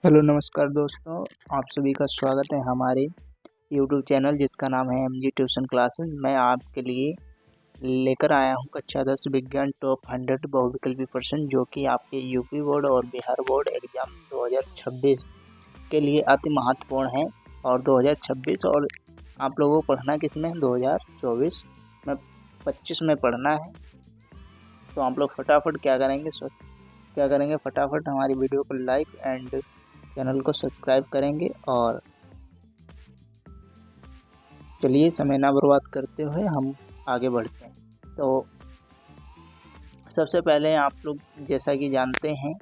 Hello नमस्कार दोस्तों, आप सभी का स्वागत है हमारे यूट्यूब चैनल जिसका नाम है एमजी ट्यूशन क्लासेस। मैं आपके लिए लेकर आया हूं कक्षा 10 विज्ञान टॉप 100 बहुविकल्पी प्रश्न जो कि आपके यूपी बोर्ड और बिहार बोर्ड एग्जाम 2026 के लिए अति महत्वपूर्ण है। और 2026 और आप लोगों को पढ़ना किस में 2024 में 25 में पढ़ना है। तो आप लोग फटाफट क्या करेंगे फटाफट हमारी वीडियो को लाइक एंड चैनल को सब्सक्राइब करेंगे। और चलिए समय ना बर्बाद करते हुए हम आगे बढ़ते हैं। तो सबसे पहले आप लोग जैसा कि जानते हैं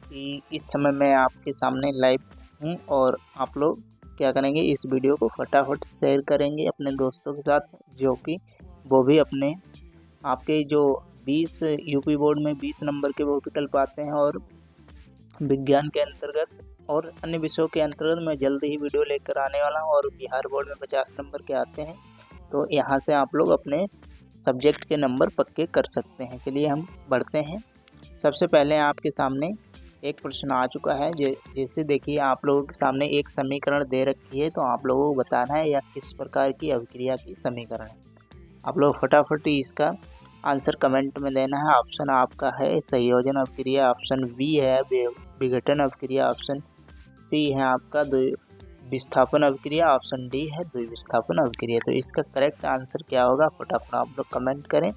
कि इस समय मैं आपके सामने लाइव हूं और आप लोग क्या करेंगे, इस वीडियो को फटाफट शेयर करेंगे अपने दोस्तों के साथ, जो कि वो भी अपने आपके जो 20 यूपी बोर्ड में 20 नंबर के वो विकल्प आते हैं और विज्ञान के अंतर्गत और अन्य विषयों के अंतर्गत मैं जल्दी ही वीडियो लेकर आने वाला हूं। और बिहार बोर्ड में 50 नंबर के आते हैं, तो यहाँ से आप लोग अपने सब्जेक्ट के नंबर पक्के कर सकते हैं। चलिए हम बढ़ते हैं। सबसे पहले आपके सामने एक प्रश्न आ चुका है। जैसे देखिए, आप लोगों के सामने एक समीकरण दे रखी है, तो आप लोगों को बताना है यह किस प्रकार की अभिक्रिया की समीकरण है। आप लोग फटाफट इसका आंसर कमेंट में देना है। ऑप्शन आपका है संयोजन अभिक्रिया, ऑप्शन बी है विघटन अभिक्रिया, ऑप्शन सी है आपका विस्थापन अभिक्रिया, ऑप्शन डी है द्विविस्थापन अभिक्रिया। तो इसका करेक्ट आंसर क्या होगा, फटाफट आप लोग कमेंट करें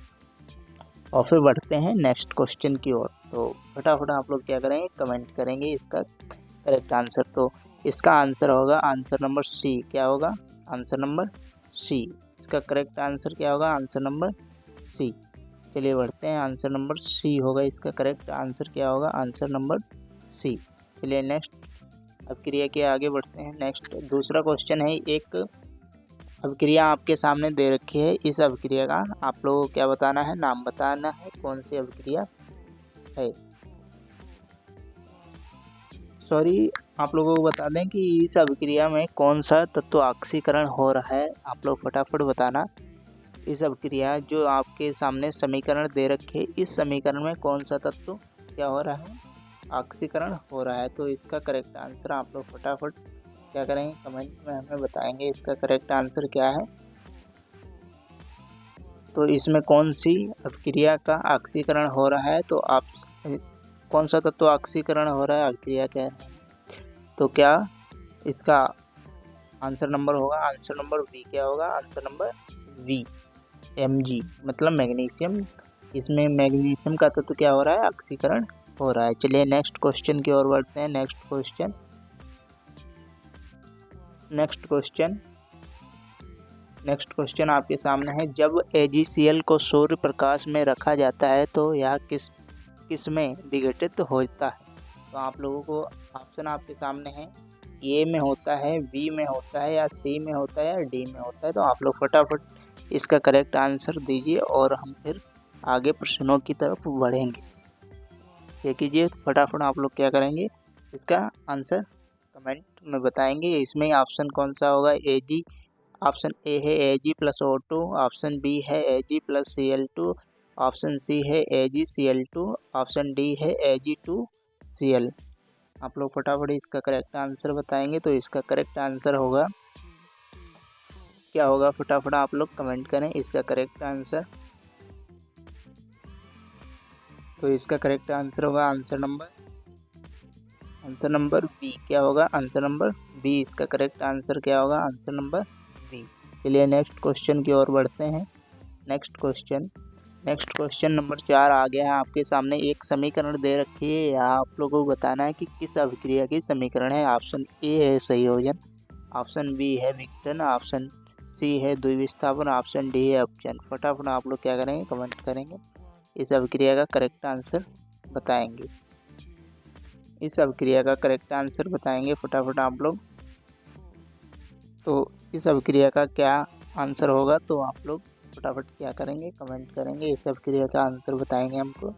और फिर बढ़ते हैं नेक्स्ट क्वेश्चन की ओर। तो फटाफट आप लोग क्या करेंगे, कमेंट करेंगे इसका करेक्ट आंसर। तो इसका आंसर होगा आंसर नंबर सी। क्या होगा, आंसर नंबर सी। इसका करेक्ट आंसर क्या होगा, आंसर नंबर सी। चलिए बढ़ते हैं, आंसर नंबर सी होगा इसका करेक्ट आंसर। क्या होगा, आंसर नंबर सी। चलिए नेक्स्ट अभिक्रिया के आगे बढ़ते हैं। नेक्स्ट दूसरा क्वेश्चन है, एक अभिक्रिया आपके सामने दे रखी है। इस अभिक्रिया का आप लोगों को क्या बताना है, नाम बताना है, कौन सी अभिक्रिया है। सॉरी, आप लोगों को बता दें कि इस अभिक्रिया में कौन सा तत्व ऑक्सीकरण हो रहा है। आप लोग फटाफट बताना, इस अभिक्रिया जो आपके सामने समीकरण दे रखे, इस समीकरण में कौन सा तत्व क्या हो रहा है, ऑक्सीकरण हो रहा है। तो इसका करेक्ट आंसर आप लोग फटाफट क्या करेंगे, कमेंट में हमें बताएंगे इसका करेक्ट आंसर क्या है। तो इसमें कौन सी अभिक्रिया का ऑक्सीकरण हो रहा है, तो आप कौन सा तत्व ऑक्सीकरण हो रहा है, अभिक्रिया क्या है। तो क्या इसका आंसर नंबर होगा, आंसर नंबर वी। क्या होगा, आंसर नंबर वी, Mg मतलब मैग्नीशियम। इसमें मैग्नीशियम का तत्व क्या हो रहा है, ऑक्सीकरण हो रहा है। चलिए नेक्स्ट क्वेश्चन की ओर बढ़ते हैं। नेक्स्ट क्वेश्चन आपके सामने है। जब AgCl को सूर्य प्रकाश में रखा जाता है तो यह किस में विघटित होता है। तो आप लोगों को ऑप्शन आपके सामने है, ए में होता है, बी में होता है, या सी में होता है, या डी में होता है। तो आप लोग फटाफट इसका करेक्ट आंसर दीजिए और हम फिर आगे प्रश्नों की तरफ बढ़ेंगे। क्या कीजिए, फटाफट आप लोग क्या करेंगे, इसका आंसर कमेंट में बताएंगे। इसमें ऑप्शन कौन सा होगा, Ag। ऑप्शन ए है Ag+O2, ऑप्शन बी है Ag+Cl2, ऑप्शन सी है AgCl2, ऑप्शन डी है Ag2Cl। आप लोग फटाफट इसका करेक्ट आंसर बताएंगे। तो इसका करेक्ट आंसर होगा, क्या होगा, फटाफट आप लोग कमेंट करें इसका करेक्ट आंसर। तो इसका करेक्ट आंसर होगा आंसर नंबर बी। क्या होगा, आंसर नंबर बी। इसका करेक्ट आंसर क्या होगा, आंसर नंबर बी। चलिए नेक्स्ट क्वेश्चन की ओर बढ़ते हैं। नेक्स्ट क्वेश्चन नंबर 4 आ गया है आपके सामने। एक समीकरण दे रखी है, आप लोगों को बताना है कि किस अभिक्रिया की समीकरण है। ऑप्शन ए है संयोजन, ऑप्शन बी है विघटन, ऑप्शन सी है द्विविस्थापन, ऑप्शन डी है अपचयन। फटाफट आप लोग क्या करेंगे, कमेंट करेंगे, इस अभिक्रिया का करेक्ट आंसर बताएंगे। इस अभिक्रिया का करेक्ट आंसर बताएंगे फटाफट आप लोग। तो इस अभिक्रिया का क्या आंसर होगा, तो आप लोग फटाफट क्या करेंगे, कमेंट करेंगे, इस अभिक्रिया का आंसर बताएंगे हमको।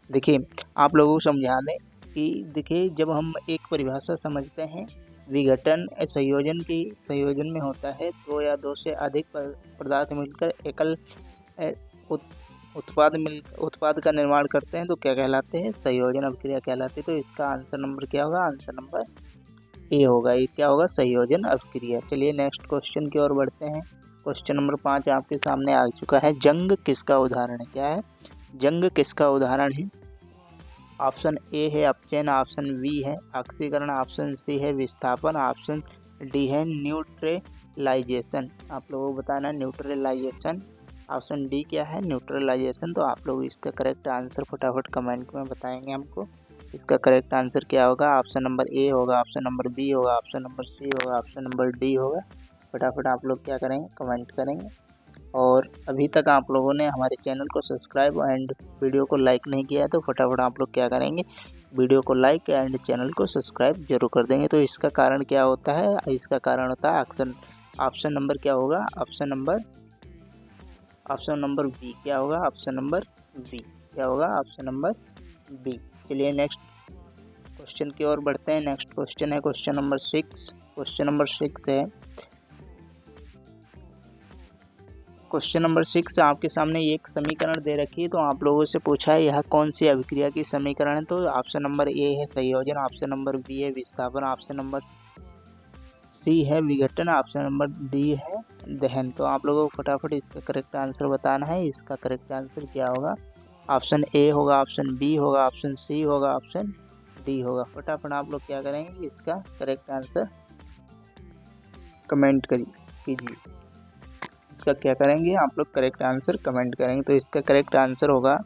देखिए, आप लोगों को समझा दें कि देखिए, जब हम एक परिभाषा समझते हैं, विघटन संयोजन में होता है दो या दो से अधिक पदार्थ मिलकर एकल उत्पाद का निर्माण करते हैं तो क्या कहलाते हैं, संयोजन अभिक्रिया कहलाती है। तो इसका आंसर नंबर क्या होगा, आंसर नंबर ए होगा। ये क्या होगा, संयोजन अभिक्रिया। चलिए नेक्स्ट क्वेश्चन की ओर बढ़ते हैं। क्वेश्चन नंबर 5 आपके सामने आ चुका है। जंग किसका उदाहरण है, क्या है, जंग किसका उदाहरण है। ऑप्शन ए है अपचयन, ऑप्शन बी है ऑक्सीकरण, ऑप्शन सी है विस्थापन, ऑप्शन डी है न्यूट्रलाइजेशन। आप लोगों को बताना है न्यूट्रलाइजेशन। ऑप्शन डी क्या है, न्यूट्रलाइजेशन। तो आप लोग इसका करेक्ट आंसर फटाफट कमेंट में बताएंगे हमको। इसका करेक्ट आंसर क्या होगा, ऑप्शन नंबर ए होगा, ऑप्शन नंबर बी होगा, ऑप्शन नंबर सी होगा, ऑप्शन नंबर डी होगा। फटाफट आप लोग क्या करेंगे, कमेंट करेंगे। और अभी तक आप लोगों ने हमारे चैनल को सब्सक्राइब एंड वीडियो को लाइक नहीं किया है तो फटाफट आप लोग क्या करेंगे, वीडियो को लाइक एंड चैनल को सब्सक्राइब जरूर कर देंगे। तो इसका कारण क्या होता है, इसका कारण होता है ऑप्शन नंबर क्या होगा, ऑप्शन नंबर बी क्या होगा, ऑप्शन नंबर बी क्या होगा, ऑप्शन नंबर बी। चलिए नेक्स्ट क्वेश्चन की ओर बढ़ते हैं। नेक्स्ट क्वेश्चन है क्वेश्चन नंबर 6। क्वेश्चन नंबर 6 है, क्वेश्चन नंबर 6 आपके सामने एक समीकरण दे रखी है। तो आप लोगों से पूछा है यह कौन सी अभिक्रिया की समीकरण है। तो ऑप्शन नंबर ए है संयोजन, ऑप्शन नंबर बी है विस्थापन, ऑप्शन नंबर सी है विघटन, ऑप्शन नंबर डी है दहन। तो आप लोगों को फटाफट इसका करेक्ट आंसर बताना है। इसका करेक्ट आंसर क्या होगा, ऑप्शन ए होगा, ऑप्शन बी होगा, ऑप्शन सी होगा, ऑप्शन डी होगा। फटाफट आप लोग क्या करेंगे, इसका करेक्ट आंसर कमेंट कीजिए। इसका क्या करेंगे आप लोग, करेक्ट आंसर कमेंट करेंगे। तो इसका करेक्ट आंसर होगा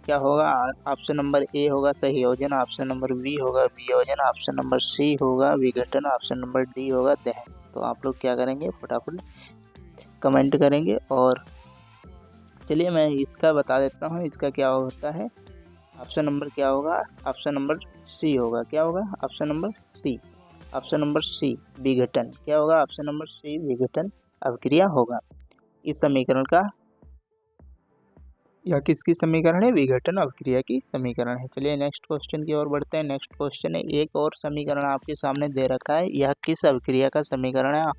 क्या होगा, ऑप्शन नंबर ए होगा संयोजन, ऑप्शन नंबर बी होगा वियोजन, ऑप्शन नंबर सी होगा विघटन, ऑप्शन नंबर डी होगा दहन। तो आप लोग क्या करेंगे, फटाफट कमेंट करेंगे। और चलिए मैं इसका बता देता हूँ, इसका क्या होता है। ऑप्शन नंबर क्या होगा, ऑप्शन नंबर सी होगा। क्या होगा, option number C, option number C विघटन। क्या होगा, ऑप्शन नंबर सी विघटन अभिक्रिया होगा। इस समीकरण का, यह किसकी समीकरण है, विघटन अभिक्रिया की समीकरण है। चलिए नेक्स्ट क्वेश्चन की ओर बढ़ते हैं। नेक्स्ट क्वेश्चन है, एक और समीकरण आपके सामने दे रखा है, यह किस अभिक्रिया का समीकरण है,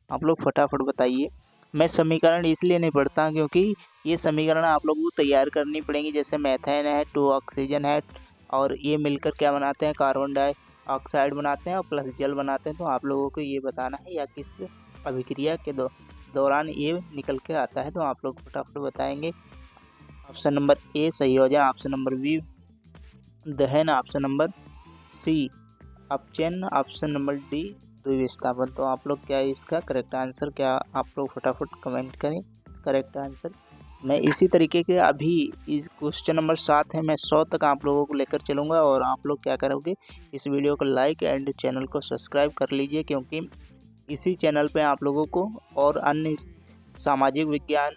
आप लोग फटाफट बताइए। मैं समीकरण इसलिए नहीं पढ़ता क्योंकि ये समीकरण आप लोगों को तैयार करनी पड़ेंगी। जैसे मैथेन है, 2 ऑक्सीजन है और ये मिलकर क्या बनाते हैं, कार्बन डाइऑक्साइड बनाते हैं और प्लस जल बनाते हैं। तो आप लोगों को ये बताना है या किस अभिक्रिया के दौरान ये निकल के आता है। तो आप लोग फटाफट बताएंगे। ऑप्शन नंबर ए संयोजन, ऑप्शन नंबर बी दहन, ऑप्शन नंबर सी अपचयन, ऑप्शन नंबर डी द्विविस्थापन। तो आप लोग क्या इसका करेक्ट आंसर, क्या आप लोग फटाफट कमेंट करें करेक्ट आंसर। मैं इसी तरीके के अभी इस क्वेश्चन नंबर 7 है, मैं 100 तक आप लोगों को लेकर चलूँगा। और आप लोग क्या करोगे, इस वीडियो को लाइक एंड चैनल को सब्सक्राइब कर लीजिए, क्योंकि इसी चैनल पे आप लोगों को और अन्य सामाजिक विज्ञान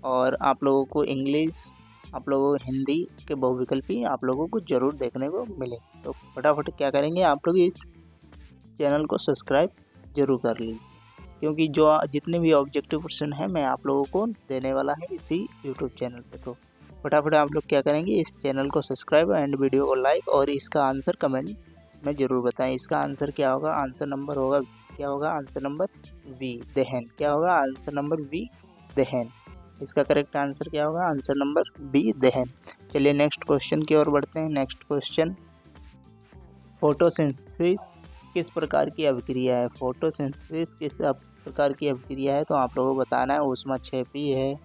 और आप लोगों को इंग्लिश, आप लोगों को हिंदी के बहुविकल्पी आप लोगों को ज़रूर देखने को मिले। तो फटाफट क्या करेंगे, आप लोग इस चैनल को सब्सक्राइब जरूर कर लीजिए, क्योंकि जो जितने भी ऑब्जेक्टिव क्वेश्चन हैं मैं आप लोगों को देने वाला है इसी यूट्यूब चैनल पे। तो फटाफट आप लोग क्या करेंगे, इस चैनल को सब्सक्राइब एंड वीडियो को लाइक और इसका आंसर कमेंट में ज़रूर बताएं। इसका आंसर क्या होगा, आंसर नंबर होगा क्या होगा, आंसर नंबर बी दहन। क्या होगा, आंसर नंबर बी दहन। इसका करेक्ट आंसर क्या होगा, आंसर नंबर बी दहन। चलिए नेक्स्ट क्वेश्चन की ओर बढ़ते हैं। नेक्स्ट क्वेश्चन, फोटोसिंथेसिस किस प्रकार की अभिक्रिया है, फोटोसिंथेसिस किस प्रकार की अभिक्रिया है। तो आप लोगों को बताना है ऊष्माक्षेपी है,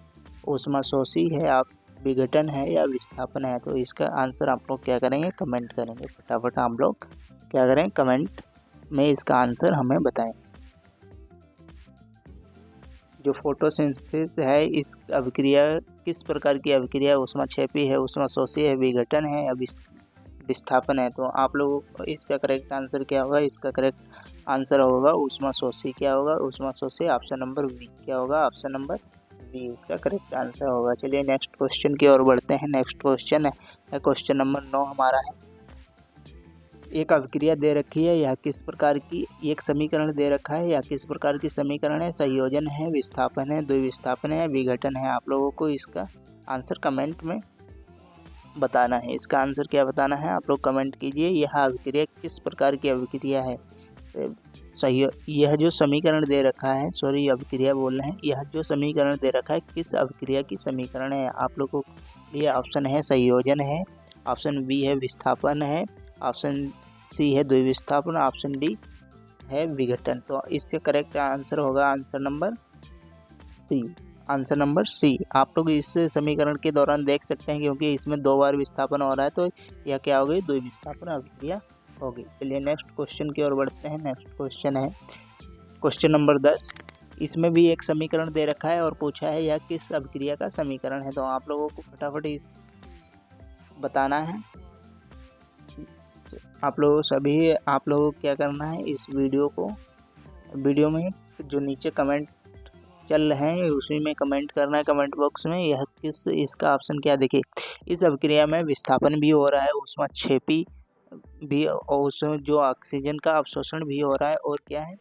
ऊष्माशोषी है, आप विघटन है या विस्थापन है। तो इसका आंसर आप लोग क्या करेंगे, कमेंट करेंगे। फटाफट आप लोग क्या करें, कमेंट में इसका आंसर हमें बताएं। जो फोटोसिंथेसिस है इस अभिक्रिया किस प्रकार की अभिक्रिया है, ऊष्माक्षेपी है, ऊष्माशोषी है, विघटन है या विस्थापन है। तो आप लोगों को इसका करेक्ट आंसर क्या होगा, इसका करेक्ट आंसर होगा ऊष्माशोषी। क्या होगा, ऊष्माशोषी, ऑप्शन नंबर बी। क्या होगा, ऑप्शन नंबर बी इसका करेक्ट आंसर होगा। चलिए नेक्स्ट क्वेश्चन की ओर बढ़ते हैं। नेक्स्ट क्वेश्चन है क्वेश्चन नंबर 9 हमारा है। एक अभिक्रिया दे रखी है, यह किस प्रकार की, एक समीकरण दे रखा है, या किस प्रकार की समीकरण है, संयोजन है, विस्थापन है, द्विविस्थापन है, विघटन है। आप लोगों को इसका आंसर कमेंट में बताना है। इसका आंसर क्या बताना है, आप लोग कमेंट कीजिए। यह अभिक्रिया किस प्रकार की अभिक्रिया है, सही, यह जो समीकरण दे रखा है, सॉरी अभिक्रिया बोल रहे हैं, यह जो समीकरण दे रखा है किस अभिक्रिया की समीकरण है? आप लोगों के लिए ऑप्शन है संयोजन है, ऑप्शन बी है विस्थापन है, ऑप्शन सी है द्विविस्थापन, ऑप्शन डी है विघटन। तो इसका करेक्ट आंसर होगा answer number C. Answer number C. आप लोग इस समीकरण के दौरान देख सकते हैं क्योंकि इसमें 2 बार विस्थापन हो रहा है, तो यह क्या हो गई, द्विविस्थापन अभिक्रिया होगी। चलिए नेक्स्ट क्वेश्चन की ओर बढ़ते हैं। नेक्स्ट क्वेश्चन है क्वेश्चन नंबर 10। इसमें भी एक समीकरण दे रखा है और पूछा है यह किस अभिक्रिया का समीकरण है। तो आप लोगों को फटाफट इस बताना है। आप लोगों को क्या करना है, इस वीडियो में जो नीचे कमेंट चल रहे हैं उसी में कमेंट करना है, कमेंट बॉक्स में यह इसका ऑप्शन क्या। देखिए, इस अभिक्रिया में विस्थापन भी हो रहा है, ऊष्माक्षेपी भी, और उसमें जो ऑक्सीजन का अवशोषण भी हो रहा है, और क्या है,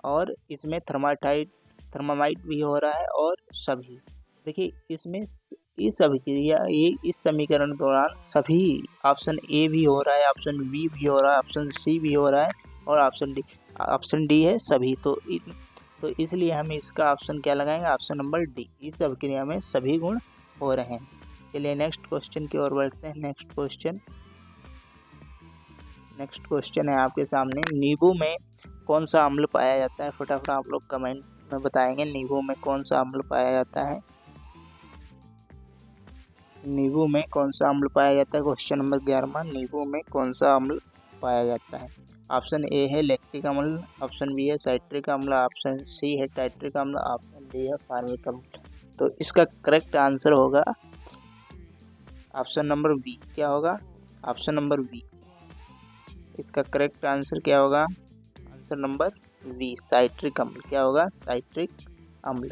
और इसमें थर्मामाइट भी हो रहा है, और सभी। देखिए इसमें इस अभिक्रिया इस समीकरण दौरान सभी, ऑप्शन ए भी हो रहा है, ऑप्शन बी भी हो रहा है, ऑप्शन सी भी हो रहा है, और ऑप्शन डी है सभी। तो इसलिए हम इसका ऑप्शन क्या लगाएंगे, ऑप्शन नंबर डी। इस अभिक्रिया में सभी गुण हो रहे हैं। चलिए नेक्स्ट क्वेश्चन की ओर बढ़ते हैं। नेक्स्ट क्वेश्चन है आपके सामने, नींबू में कौन सा अम्ल पाया जाता है? फटाफट आप लोग कमेंट में बताएंगे नींबू में कौन सा अम्ल पाया जाता है। नींबू में कौन सा अम्ल पाया जाता है? क्वेश्चन नंबर 11, नींबू में कौन सा अम्ल पाया जाता है? ऑप्शन ए है लैक्टिक अम्ल, ऑप्शन बी है साइट्रिक अम्ल, ऑप्शन सी है टाइट्रिक अम्ल, ऑप्शन डी है फार्मिक अम्ल। तो इसका करेक्ट आंसर होगा ऑप्शन नंबर बी। क्या होगा? Option number B. इसका करेक्ट आंसर क्या होगा? आंसर नंबर बी, साइट्रिक अम्ल। क्या होगा? साइट्रिक अम्ल।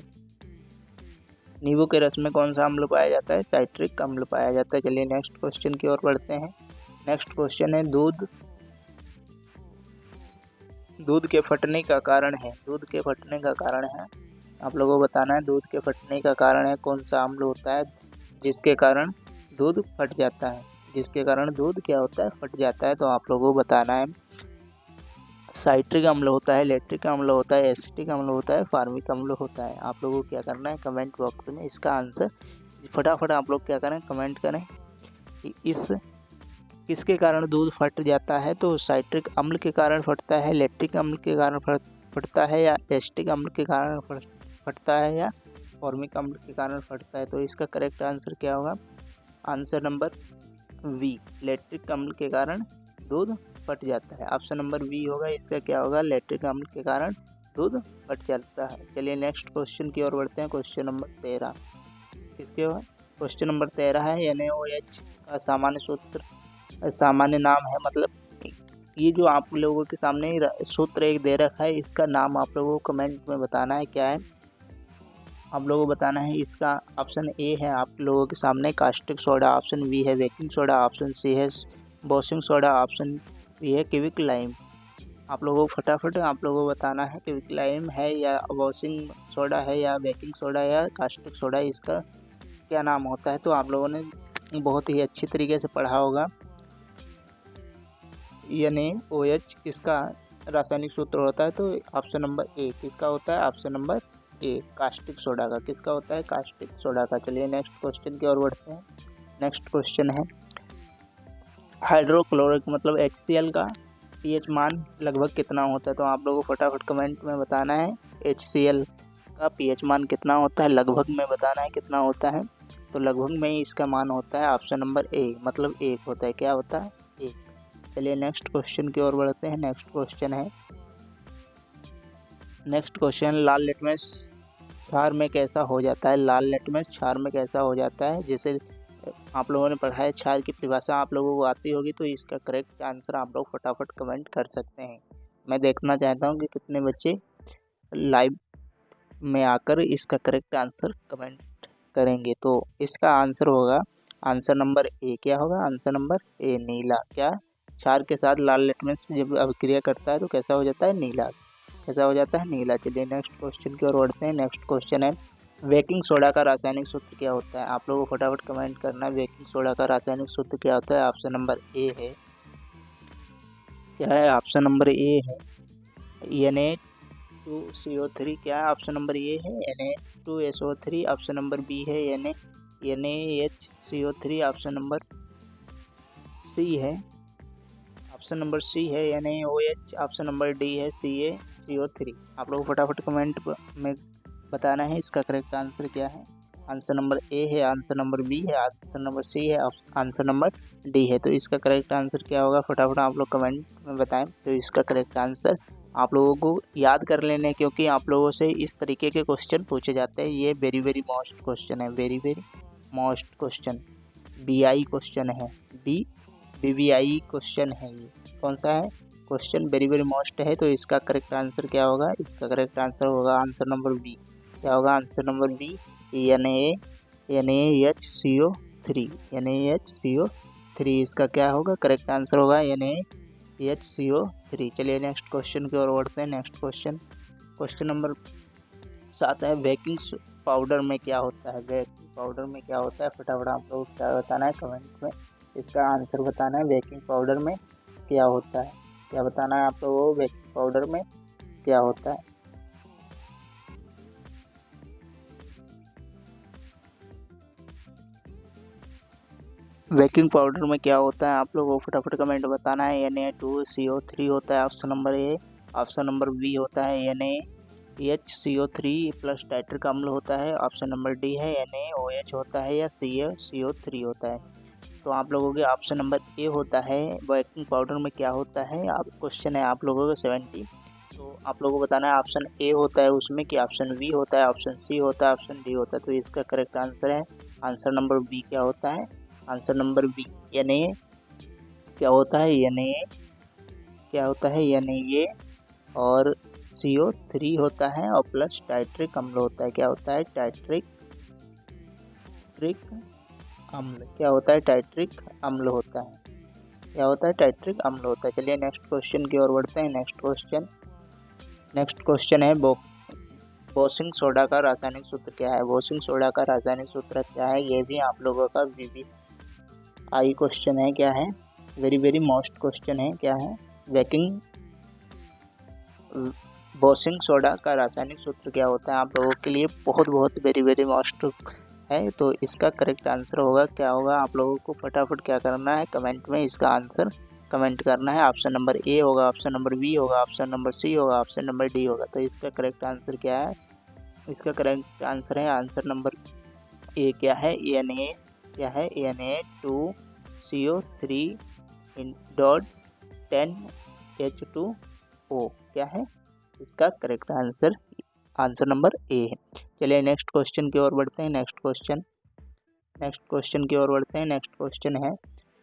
नींबू के रस में कौन सा अम्ल पाया जाता है? साइट्रिक अम्ल पाया जाता है। चलिए नेक्स्ट क्वेश्चन की ओर बढ़ते हैं। नेक्स्ट क्वेश्चन है दूध के फटने का कारण है। दूध के फटने का कारण है, आप लोगों को बताना है दूध के फटने का कारण है कौन सा अम्ल होता है जिसके कारण दूध फट जाता है, जिसके कारण दूध क्या होता है, फट जाता है। तो आप लोगों को बताना है साइट्रिक अम्ल होता है, लैक्टिक अम्ल होता है, एसिटिक अम्ल होता है, फार्मिक अम्ल होता है। आप लोगों को क्या करना है, कमेंट बॉक्स में इसका आंसर फटाफट आप लोग क्या करें, कमेंट करें कि किसके कारण दूध फट जाता है। तो साइट्रिक अम्ल के कारण फटता है, लैक्टिक अम्ल के कारण फटता है, या एसिटिक अम्ल के कारण फटता है, या फॉर्मिक अम्ल के कारण फटता है। तो इसका करेक्ट आंसर क्या होगा? आंसर नंबर वी, लैक्टिक अम्ल के कारण दूध फट जाता है। ऑप्शन नंबर वी होगा। इसका क्या होगा? लैक्टिक अम्ल के कारण दूध फट जाता है। चलिए नेक्स्ट क्वेश्चन की ओर बढ़ते हैं। क्वेश्चन नंबर 13 किसके होगा? क्वेश्चन नंबर 13 है NaOH का सामान्य नाम है। मतलब ये जो आप लोगों के सामने सूत्र एक दे रखा है, इसका नाम आप लोगों को कमेंट में बताना है क्या है। आप लोगों को बताना है इसका ऑप्शन ए है आप लोगों के सामने कास्टिक सोडा, ऑप्शन बी है बेकिंग सोडा, ऑप्शन सी है वॉशिंग सोडा, ऑप्शन बी है क्विक लाइम। आप लोगों को फटाफट आप लोगों को बताना है क्विक लाइम है, या वॉशिंग सोडा है, या बेकिंग सोडा, या कास्टिक सोडा, इसका क्या नाम होता है। तो आप लोगों ने बहुत ही अच्छी तरीके से पढ़ा होगा। NaOH इसका रासायनिक सूत्र होता है। तो ऑप्शन नंबर ए किसका होता है? ऑप्शन नंबर ए, कास्टिक सोडा का। किसका होता है? कास्टिक सोडा का। चलिए नेक्स्ट क्वेश्चन की ओर बढ़ते हैं। नेक्स्ट क्वेश्चन है हाइड्रोक्लोरिक मतलब HCl का pH मान लगभग कितना होता है। तो आप लोगों को फटाफट कमेंट में बताना है HCl का pH मान कितना होता है, लगभग में बताना है कितना होता है। तो लगभग में इसका मान होता है ऑप्शन नंबर ए, मतलब 1 होता है। क्या होता है? 1। चलिए नेक्स्ट क्वेश्चन की ओर बढ़ते हैं। नेक्स्ट क्वेश्चन लाल लिटमस क्षार में कैसा हो जाता है? लाल लिटमस क्षार में कैसा हो जाता है? जैसे आप लोगों ने पढ़ा है, क्षार की परिभाषा आप लोगों को आती होगी। तो इसका करेक्ट आंसर आप लोग फटाफट कमेंट कर सकते हैं। मैं देखना चाहता हूँ कि कितने बच्चे लाइव में आकर इसका करेक्ट आंसर कमेंट करेंगे। तो इसका आंसर होगा आंसर नंबर ए। क्या होगा? आंसर नंबर ए, नीला। क्या? क्षार के साथ लाल लिटमस जब अभिक्रिया करता है तो कैसा हो जाता है? नीला। कैसा हो जाता है? नीला। चलिए नेक्स्ट क्वेश्चन की ओर बढ़ते हैं। नेक्स्ट क्वेश्चन है बेकिंग सोडा का रासायनिक सूत्र क्या होता है? आप लोगों को फटाफट कमेंट करना है बेकिंग सोडा का रासायनिक सूत्र क्या होता है। ऑप्शन नंबर ए है। क्या है? ऑप्शन नंबर ए है Na2CO3 क्या है? ऑप्शन नंबर ए है Na2SO3। ऑप्शन नंबर बी है NaHCO3। ऑप्शन नंबर सी है NaOH। ऑप्शन नंबर डी है CaCO3। आप लोग फटाफट कमेंट में बताना है इसका करेक्ट आंसर क्या है। आंसर नंबर ए है, आंसर नंबर बी है, आंसर नंबर सी है, आंसर नंबर डी है। तो इसका करेक्ट आंसर क्या होगा फटाफट आप लोग कमेंट में बताएं। तो इसका करेक्ट आंसर आप लोगों को याद कर लेने, क्योंकि आप लोगों से इस तरीके के क्वेश्चन पूछे जाते हैं। ये वेरी वेरी मोस्ट क्वेश्चन है, very very most question, BI question है, BBI क्वेश्चन है। ये कौन सा है क्वेश्चन? वेरी वेरी मोस्ट है। तो इसका करेक्ट आंसर क्या होगा? इसका करेक्ट आंसर होगा आंसर नंबर बी। क्या होगा आंसर नंबर बी? NaHCO3। इसका क्या होगा करेक्ट आंसर होगा NaHCO3। चलिए नेक्स्ट क्वेश्चन की ओर बढ़ते हैं। नेक्स्ट क्वेश्चन नंबर 7 है, बेकिंग पाउडर में क्या होता है? बेकिंग पाउडर में क्या होता है? फटाफट आप लोग क्या बताना है कमेंट में, इसका आंसर बताना है। बेकिंग पाउडर में क्या होता है? क्या बताना है आप लोगों को? बेकिंग पाउडर में क्या होता है? बेकिंग पाउडर में क्या होता है? आप लोगों को फटाफट कमेंट बताना है। Na2CO3 होता है option number A. Option number B होता है NaHCO3 प्लस टाइट्रिक अम्ल होता है। ऑप्शन नंबर डी है NaOH होता है या CaCO3 होता है। तो आप लोगों के ऑप्शन नंबर ए होता है बेकिंग पाउडर में क्या होता है। आप क्वेश्चन है आप लोगों का 70। तो आप लोगों को बताना है ऑप्शन ए होता है उसमें, कि ऑप्शन बी होता है, ऑप्शन सी होता है, ऑप्शन डी होता है। तो इसका करेक्ट आंसर है आंसर नंबर बी। क्या होता है? आंसर नंबर बी Na क्या होता है? Na क्या होता है? Na और CO3 होता है और प्लस टाइट्रिक अम्ल होता है। क्या होता है? टाइट्रिक अम्ल। क्या होता है? टाइट्रिक अम्ल होता है। क्या होता है? टाइट्रिक अम्ल होता है। चलिए नेक्स्ट क्वेश्चन की ओर बढ़ते हैं। नेक्स्ट क्वेश्चन है बोसिंग सोडा का रासायनिक सूत्र क्या है? बोसिंग सोडा का रासायनिक सूत्र क्या है? ये भी आप लोगों का BBI क्वेश्चन है। क्या है? वेरी वेरी मोस्ट क्वेश्चन है। क्या है? बोसिंग सोडा का रासायनिक सूत्र क्या होता है? आप लोगों के लिए बहुत बहुत वेरी वेरी मोस्ट है। तो इसका करेक्ट आंसर होगा क्या होगा? आप लोगों को फटाफट क्या करना है कमेंट में इसका आंसर कमेंट करना है। ऑप्शन नंबर ए होगा, ऑप्शन नंबर बी होगा, ऑप्शन नंबर सी होगा, ऑप्शन नंबर डी होगा। तो इसका करेक्ट आंसर क्या है? इसका करेक्ट आंसर है आंसर नंबर ए। क्या है? Na क्या है? Na2CO3.10H2O। क्या है इसका correct answer? Answer number A है। चलिए नेक्स्ट क्वेश्चन की ओर बढ़ते हैं। नेक्स्ट क्वेश्चन की ओर बढ़ते हैं। नेक्स्ट क्वेश्चन है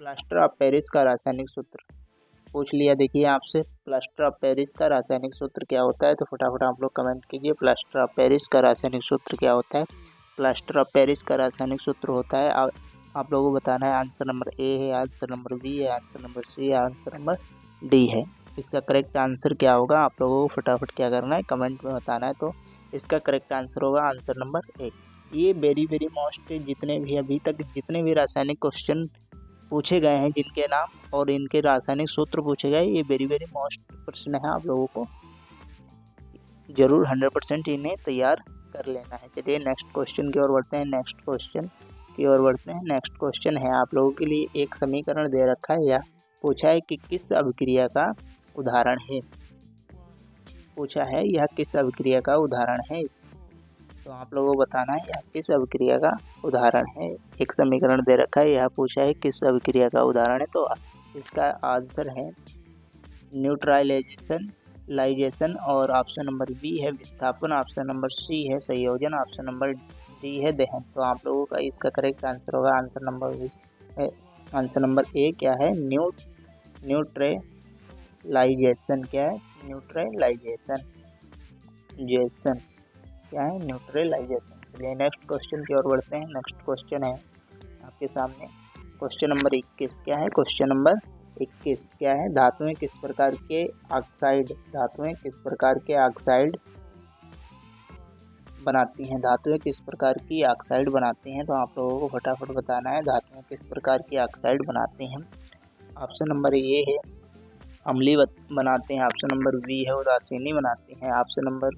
प्लास्टर ऑफ पेरिस का रासायनिक सूत्र। पूछ लिया देखिए आपसे, प्लास्टर ऑफ पेरिस का रासायनिक सूत्र क्या होता है? तो फटाफट आप लोग कमेंट कीजिए, प्लास्टर ऑफ पेरिस का रासायनिक सूत्र क्या होता है? प्लास्टर ऑफ पेरिस का रासायनिक सूत्र होता है, आप लोगों को बताना है। आंसर नंबर ए है, आंसर नंबर बी है, आंसर नंबर सी है, आंसर नंबर डी है। इसका करेक्ट आंसर क्या होगा? आप लोगों को फटाफट क्या करना है कमेंट में बताना है। तो इसका करेक्ट आंसर होगा आंसर नंबर ए। ये वेरी वेरी मोस्ट जितने भी अभी तक जितने भी रासायनिक क्वेश्चन पूछे गए हैं, जिनके नाम और इनके रासायनिक सूत्र पूछे गए, ये वेरी वेरी मोस्ट प्रश्न है। आप लोगों को जरूर 100% इन्हें तैयार कर लेना है। चलिए नेक्स्ट क्वेश्चन की ओर बढ़ते हैं। नेक्स्ट क्वेश्चन है आप लोगों के लिए एक समीकरण दे रखा है या पूछा है कि किस अभिक्रिया का उदाहरण है। पूछा है यह किस अभिक्रिया का उदाहरण है। तो आप लोगों को बताना है यह किस अभिक्रिया का उदाहरण है। एक समीकरण दे रखा है, यह पूछा है किस अभिक्रिया का उदाहरण है। तो इसका आंसर है न्यूट्रलाइजेशन और ऑप्शन नंबर बी है विस्थापन, ऑप्शन नंबर सी है संयोजन, ऑप्शन नंबर डी है दहन। तो आप लोगों का इसका करेक्ट आंसर होगा आंसर नंबर ए। क्या है? न्यूट्रलाइजेशन। क्या है? न्यूट्रलाइजेशन क्या है? न्यूट्रलाइजेशन। चलिए नेक्स्ट क्वेश्चन की ओर बढ़ते हैं। नेक्स्ट क्वेश्चन है आपके सामने क्वेश्चन नंबर 21। क्या है? क्वेश्चन नंबर 21 क्या है? धातुएं किस प्रकार के ऑक्साइड बनाती हैं? धातुएं किस प्रकार की ऑक्साइड बनाती हैं? तो आप लोगों को फटाफट बताना है धातुएं किस प्रकार की ऑक्साइड बनाती हैं। ऑप्शन नंबर ए है अम्ली बनाते हैं, ऑप्शन नंबर बी है उदासीनी बनाते हैं, ऑप्शन नंबर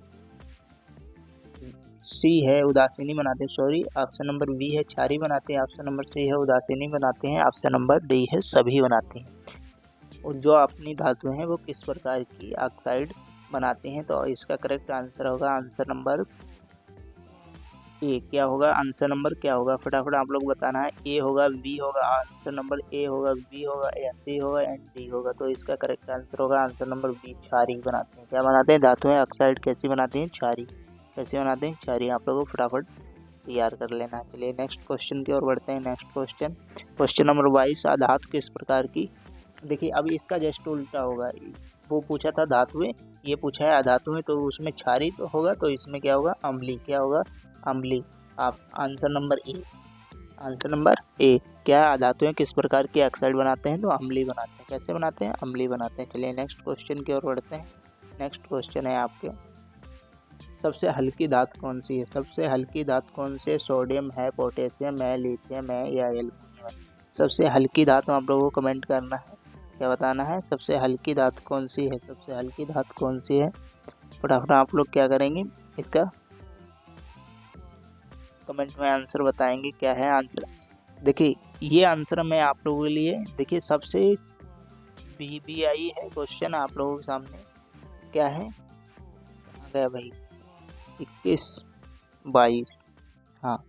सी है उदासीनी बनाते हैं, सॉरी ऑप्शन नंबर बी है क्षारी बनाते हैं, ऑप्शन नंबर सी है उदासीनी बनाते हैं, ऑप्शन नंबर डी है सभी बनाते हैं। और जो अपनी धातुएं हैं वो किस प्रकार की ऑक्साइड बनाते हैं, तो इसका करेक्ट आंसर होगा आंसर नंबर ए। क्या होगा आंसर नंबर, क्या होगा फटाफट आप लोग बताना है। ए होगा, बी होगा, आंसर नंबर ए होगा, बी होगा या सी होगा एंड डी होगा। तो इसका करेक्ट आंसर होगा आंसर नंबर बी, क्षारी बनाते हैं। क्या बनाते हैं, धातुएं ऑक्साइड कैसी बनाते हैं, क्षारी। कैसे बनाते हैं, क्षारी। आप लोगों को फटाफट तैयार कर लेना है। चलिए नेक्स्ट क्वेश्चन की ओर बढ़ते हैं। नेक्स्ट क्वेश्चन, क्वेश्चन नंबर 22, धातु किस प्रकार की। देखिए अब इसका जस्ट उल्टा होगा, वो पूछा था धातुएं, ये पूछा है अधातुएं, तो उसमें क्षारी तो होगा, तो इसमें क्या होगा अम्ली। क्या होगा अम्ली। आप answer number A, answer number A. क्या अधातुएं किस प्रकार की ऑक्साइड बनाते हैं, तो अम्ली बनाते हैं। कैसे बनाते हैं, अम्ली बनाते हैं। चलिए नेक्स्ट क्वेश्चन की ओर बढ़ते हैं। नेक्स्ट क्वेश्चन है आपके, सबसे हल्की धातु कौन सी है। सबसे हल्की धातु कौन सी है, सोडियम है, पोटेशियम है, लिथियम है या एल्युमिनियम है। सबसे हल्की धातु आप लोगों को कमेंट करना है, क्या बताना है, सबसे हल्की धातु कौन सी है। सबसे हल्की धातु कौन सी है, फटाफट आप लोग क्या करेंगे, इसका कमेंट में आंसर बताएंगे क्या है आंसर। देखिए ये आंसर मैं आप लोगों के लिए, देखिए सबसे BBI है क्वेश्चन आप लोगों के सामने। क्या है, कहाँ गया भाई, 21 22, हाँ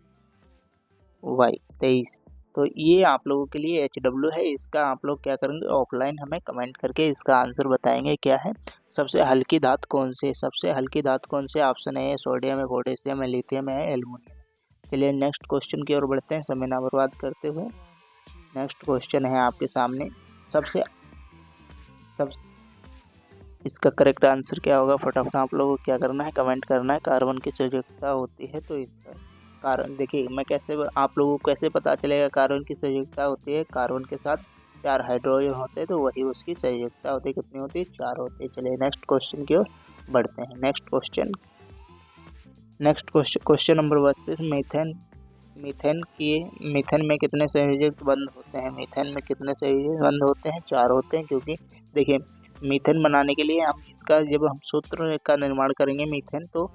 वाई 23। तो ये आप लोगों के लिए HW है। इसका आप लोग क्या करेंगे, ऑफलाइन हमें कमेंट करके इसका आंसर बताएंगे क्या है। सबसे हल्की धातु कौन सी है, सबसे हल्की धातु कौन सी है, ऑप्शन है सोडियम है, पोटेशियम है, लिथियम है, एल्युमिनियम। चलिए नेक्स्ट क्वेश्चन की ओर बढ़ते हैं समय ना बर्बाद करते हुए। नेक्स्ट क्वेश्चन है आपके सामने, सबसे इसका करेक्ट आंसर क्या होगा, फटाफट आप लोगों को क्या करना है, कमेंट करना है। कार्बन की संयोजकता होती है, तो इसका कारण देखिए मैं कैसे, आप लोगों को कैसे पता चलेगा कार्बन की संयोजकता होती है। कार्बन के साथ 4 हाइड्रोजन होते हैं, तो वही उसकी संयोजकता होती है। कितनी होती है, 4 होती है। चलिए नेक्स्ट क्वेश्चन की ओर बढ़ते हैं। Next question question number 32, methane में कितने संयोजक बंद होते हैं। मीथेन में कितने संयोजक बंद होते हैं, 4 होते हैं। क्योंकि देखिए मीथेन बनाने के लिए हम इसका, जब हम सूत्र का निर्माण करेंगे मीथेन, तो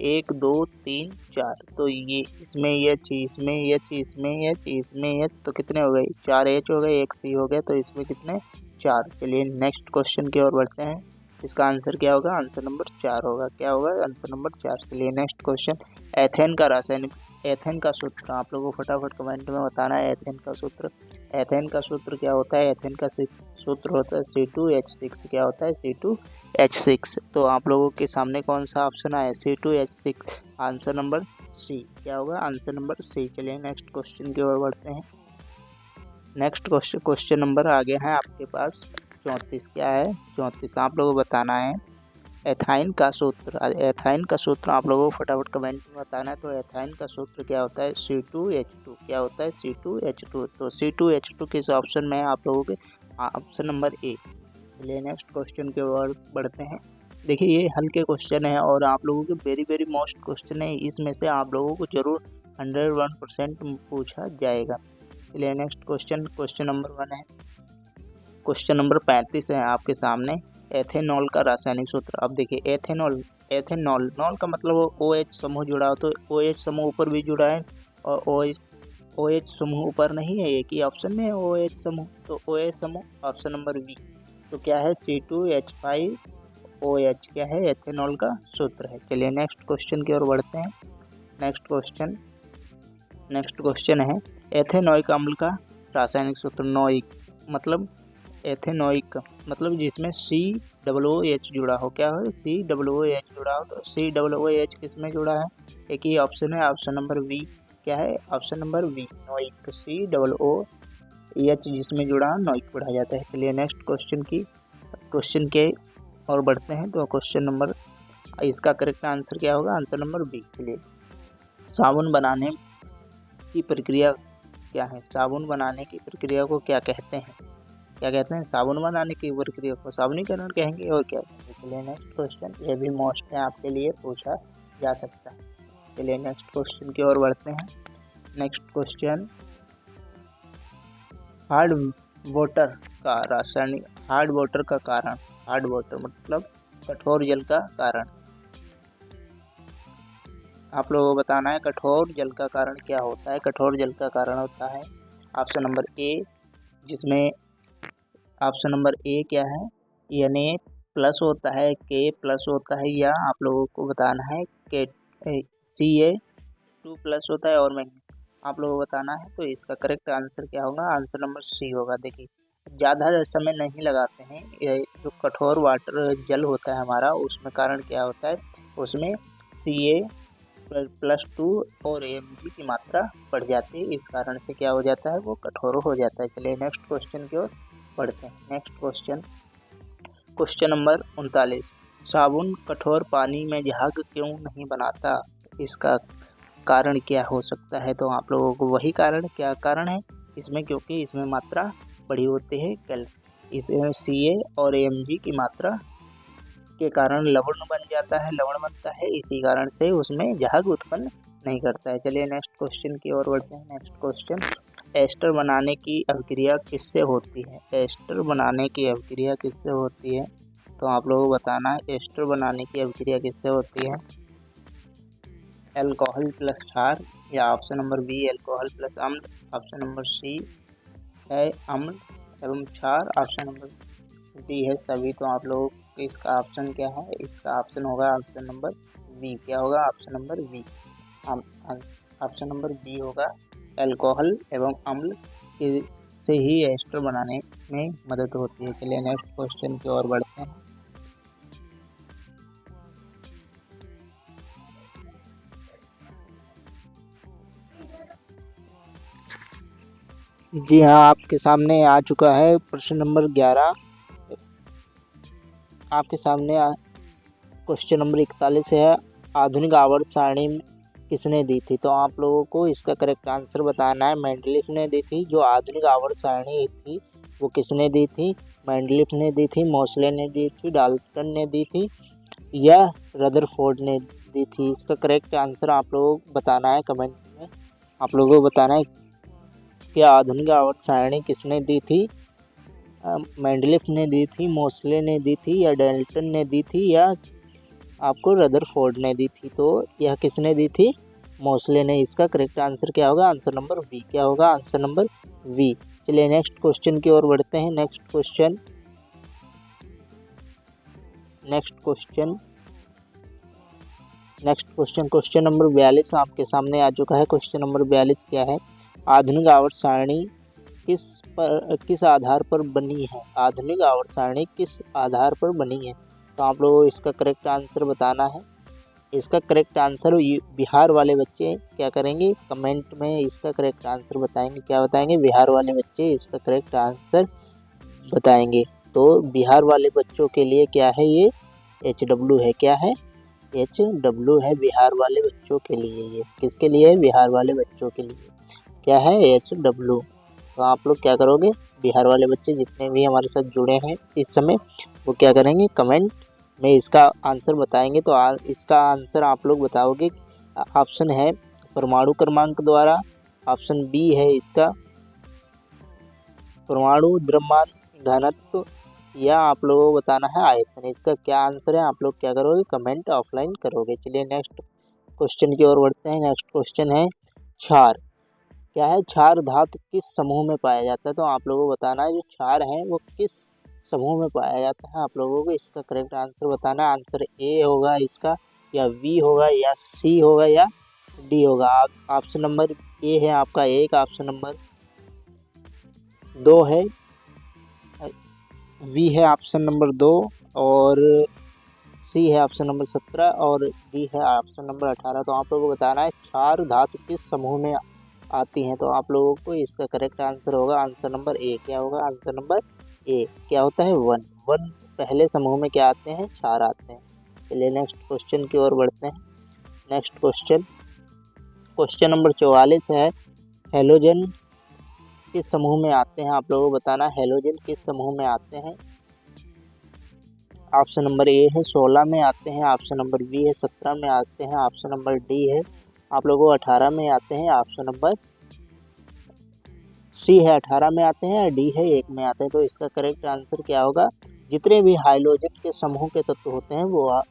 1 2 3 4, तो ये इसमें H, इसमें H, इसमें H, इसमें H, तो कितने हो गए, 4 H हो गए, 1 C हो गया, तो इसमें कितने, 4। चलिए नेक्स्ट क्वेश्चन की ओर बढ़ते हैं। इसका आंसर क्या होगा, आंसर नंबर 4 होगा। क्या होगा, आंसर नंबर 4। चलिए नेक्स्ट क्वेश्चन, एथेन का रासायनिक, एथेन का सूत्र आप लोगों को फटाफट कमेंट में बताना है। एथेन का सूत्र, एथेन का सूत्र क्या होता है, एथेन का सूत्र होता है C2H6। क्या होता है, C2H6। तो आप लोगों के सामने कौन सा ऑप्शन आया, C2H6, आंसर नंबर सी। क्या होगा, आंसर नंबर सी। चलिए नेक्स्ट क्वेश्चन की ओर बढ़ते हैं। नेक्स्ट क्वेश्चन नंबर आ गया है आपके पास 34। क्या है, 34। आप लोगों को बताना है एथाइन का सूत्र। एथाइन का सूत्र आप लोगों को फटाफट कमेंट में बताना है। तो एथाइन का सूत्र क्या होता है, C2H2। क्या होता है, C2H2। तो C2H2 किस ऑप्शन में है, आप लोगों के ऑप्शन नंबर ए। चलिए नेक्स्ट क्वेश्चन के ओर बढ़ते हैं। देखिए ये हल्के क्वेश्चन है और आप लोगों के वेरी मोस्ट क्वेश्चन है, इसमें से आप लोगों को जरूर 101% पूछा जाएगा। चलिए नेक्स्ट क्वेश्चन नंबर 1 है, क्वेश्चन नंबर 35 है आपके सामने, एथेनॉल का रासायनिक सूत्र। अब देखिए एथेनॉल नॉल का मतलब OH समूह जुड़ा हो, तो OH समूह ऊपर भी जुड़ा है और OH समूह ऊपर नहीं है, एक ही ऑप्शन में है OH समूह, तो OH समूह ऑप्शन नंबर बी। तो क्या है, C2H5OH। क्या है, एथेनॉल का सूत्र है। चलिए नेक्स्ट क्वेश्चन की ओर बढ़ते हैं। नेक्स्ट क्वेश्चन है, एथेनॉइक अम्ल का रासायनिक सूत्र। नोइक मतलब, एथेनोइक मतलब जिसमें COOH जुड़ा हो। क्या हो, COOH जुड़ा हो, तो COOH किस में जुड़ा है, एक ही ऑप्शन है, ऑप्शन नंबर बी। क्या है, ऑप्शन नंबर बी, नोइक। COOH जिसमें जुड़ा हो नोइक पढ़ा जाता है। चलिए नेक्स्ट क्वेश्चन के और बढ़ते हैं। तो क्वेश्चन नंबर, इसका करेक्ट आंसर क्या होगा, आंसर नंबर बी। चलिए साबुन बनाने की प्रक्रिया क्या है, साबुन बनाने की प्रक्रिया को क्या कहते हैं, क्या कहते हैं, साबुन बनाने की प्रक्रिया को साबुनीकरण कहेंगे और क्या कहेंगे। चलिए नेक्स्ट क्वेश्चन, ये भी मोस्ट है, आपके लिए पूछा जा सकता है। चलिए नेक्स्ट क्वेश्चन की ओर बढ़ते हैं। नेक्स्ट क्वेश्चन, हार्ड वाटर का रासायनिक, हार्ड वाटर का कारण, हार्ड वाटर मतलब कठोर जल का कारण। आप लोगों को बताना है कठोर जल का कारण क्या होता है। कठोर जल का कारण होता है ऑप्शन नंबर ए, जिसमें ऑप्शन नंबर ए क्या है, Na प्लस होता है, के प्लस होता है, या आप लोगों को बताना है के Ca2 प्लस होता है और मैग्नीशियम। आप लोगों को बताना है। तो इसका करेक्ट आंसर क्या होगा, आंसर नंबर सी होगा। देखिए ज़्यादा समय नहीं लगाते हैं, ये जो कठोर वाटर जल होता है हमारा, उसमें कारण क्या होता है, उसमें Ca+2 और Mg की मात्रा बढ़ जाती है। इस कारण से क्या हो जाता है, वो कठोर हो जाता है। चलिए नेक्स्ट क्वेश्चन की ओर बढ़ते हैं। नेक्स्ट क्वेश्चन, क्वेश्चन नंबर 39, साबुन कठोर पानी में झाग क्यों नहीं बनाता, इसका कारण क्या हो सकता है। तो आप लोगों को वही कारण, क्या कारण है इसमें, क्योंकि इसमें मात्रा बड़ी होती है कैल्शियम, इसमें Ca और Mg की मात्रा के कारण लवण बन जाता है, लवण बनता है, इसी कारण से उसमें झाग उत्पन्न नहीं करता है। चलिए नेक्स्ट क्वेश्चन की ओर बढ़ते हैं। नेक्स्ट क्वेश्चन, एस्टर बनाने की अभिक्रिया किससे होती है। एस्टर बनाने की अभिक्रिया किससे होती है, तो आप लोगों को बताना है एस्टर बनाने की अभिक्रिया किससे होती है। अल्कोहल प्लस क्षार, या option number B alcohol plus अम्ल, ऑप्शन नंबर सी है अम्ल एवं क्षार, ऑप्शन नंबर डी है सभी। तो आप लोगों को इसका ऑप्शन क्या है, इसका ऑप्शन होगा ऑप्शन नंबर बी। क्या होगा, option number B, option number B होगा। अल्कोहल एवं अम्ल के से ही एस्टर बनाने में मदद होती है। चलिए नेक्स्ट क्वेश्चन की ओर बढ़ते हैं। जी हाँ, आपके सामने आ चुका है प्रश्न नंबर 11। आपके सामने क्वेश्चन नंबर 41 है, आधुनिक आवर्त सारणी किसने दी थी। तो आप लोगों को इसका करेक्ट आंसर बताना है। मेंडलीफ ने दी थी। जो आधुनिक आवर्त सारणी थी वो किसने दी थी, मेंडलीफ ने दी थी, मोसले ने दी थी, डाल्टन ने दी थी, या रदरफोर्ड ने दी थी। इसका करेक्ट आंसर आप लोगों को बताना है कमेंट में। आप लोगों को बताना है कि आधुनिक आवर्त सारणी किसने दी थी, मेंडलीफ ने दी थी, मोसले ने दी थी, या डाल्टन ने दी थी, या आपको रदरफोर्ड ने दी थी। तो यह किसने दी थी, मोसले ने। इसका करेक्ट आंसर क्या होगा, आंसर नंबर बी। क्या होगा, आंसर नंबर बी। चलिए नेक्स्ट क्वेश्चन की ओर बढ़ते हैं। नेक्स्ट क्वेश्चन, क्वेश्चन नंबर 42 आपके सामने आ चुका है। क्वेश्चन नंबर 42 क्या है, आधुनिक आवर्त सारणी किस आधार पर बनी है। आधुनिक आवर्त सारणी किस आधार पर बनी है। तो आप लोगों को इसका करेक्ट आंसर बताना है। इसका करेक्ट आंसर बिहार वाले बच्चे क्या करेंगे, कमेंट में इसका करेक्ट आंसर बताएंगे। क्या बताएंगे, बिहार वाले बच्चे इसका करेक्ट आंसर बताएंगे। तो बिहार वाले बच्चों के लिए क्या है, ये HW है। क्या है, HW है बिहार वाले बच्चों के लिए। ये किसके लिए है, बिहार वाले बच्चों के लिए क्या है, HW। तो आप लोग क्या करोगे, बिहार वाले बच्चे जितने भी हमारे साथ जुड़े हैं इस समय, वो क्या करेंगे, कमेंट में इसका आंसर बताएंगे। तो इसका आंसर आप लोग बताओगे। ऑप्शन है परमाणु क्रमांक द्वारा, ऑप्शन बी है इसका परमाणु द्रव्यमान घनत्व, या आप लोगों को बताना है आयतन। इसका क्या आंसर है, आप लोग क्या करोगे, कमेंट ऑफलाइन करोगे। चलिए नेक्स्ट क्वेश्चन की ओर बढ़ते हैं। नेक्स्ट क्वेश्चन है क्षार। क्या है, क्षार धातु किस समूह में पाया जाता है। तो आप लोगों को बताना है जो क्षार है वो किस समूह में पाया जाता है। आप लोगों को इसका करेक्ट आंसर बताना है। आंसर ए होगा इसका, या बी होगा, या सी होगा, या डी होगा। ऑप्शन नंबर ए है आपका एक, ऑप्शन नंबर 2 है, वी है ऑप्शन नंबर 2, और सी है ऑप्शन नंबर 17, और डी है ऑप्शन नंबर 18। तो आप लोगों को बताना है क्षार धातु किस समूह में आती हैं। तो आप लोगों को इसका करेक्ट आंसर होगा आंसर नंबर ए। क्या होगा, आंसर नंबर ए। क्या होता है, वन पहले समूह में क्या आते हैं, क्षार आते हैं। चलिए नेक्स्ट क्वेश्चन की ओर बढ़ते हैं। नेक्स्ट क्वेश्चन नंबर 44 है, हेलोजन किस समूह में आते हैं। आप लोगों को बताना है हेलोजन किस समूह में आते हैं। ऑप्शन नंबर ए है 16 में आते हैं, ऑप्शन नंबर बी है 17 में आते हैं, ऑप्शन नंबर डी है आप लोगों को 18 में आते हैं, ऑप्शन नंबर सी है 18 में आते हैं, डी है 1 में आते हैं। तो इसका करेक्ट आंसर क्या होगा? जितने भी हाइड्रोजन के समूह के तत्व होते हैं वो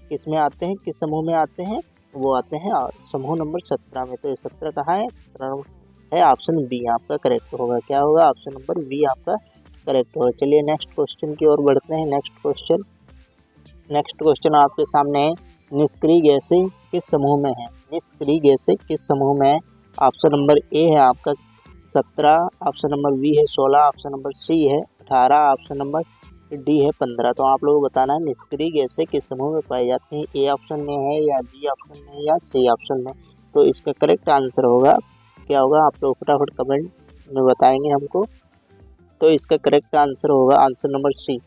किस में आते हैं, किस समूह में आते हैं? वो आते हैं समूह नंबर 17 में। तो ये 17 कहाँ है? 17 है ऑप्शन बी आपका करेक्ट होगा। क्या होगा? ऑप्शन नंबर बी आपका करेक्ट होगा। चलिए नेक्स्ट क्वेश्चन की ओर बढ़ते हैं। नेक्स्ट क्वेश्चन आपके सामने है, निष्क्रिय गैसें किस समूह में है? निष्क्रिय गैसें किस समूह में है? ऑप्शन नंबर ए है आपका 17, ऑप्शन नंबर बी है 16, ऑप्शन नंबर सी है 18, ऑप्शन नंबर डी है 15। तो आप लोगों को बताना है निष्क्रिय गैसें किस समूह में पाई जाती हैं। ए ऑप्शन में है या बी ऑप्शन में या सी ऑप्शन में? तो इसका करेक्ट आंसर होगा क्या होगा? आप लोग फटाफट कमेंट में बताएंगे हमको। तो इसका करेक्ट आंसर होगा आंसर नंबर सी।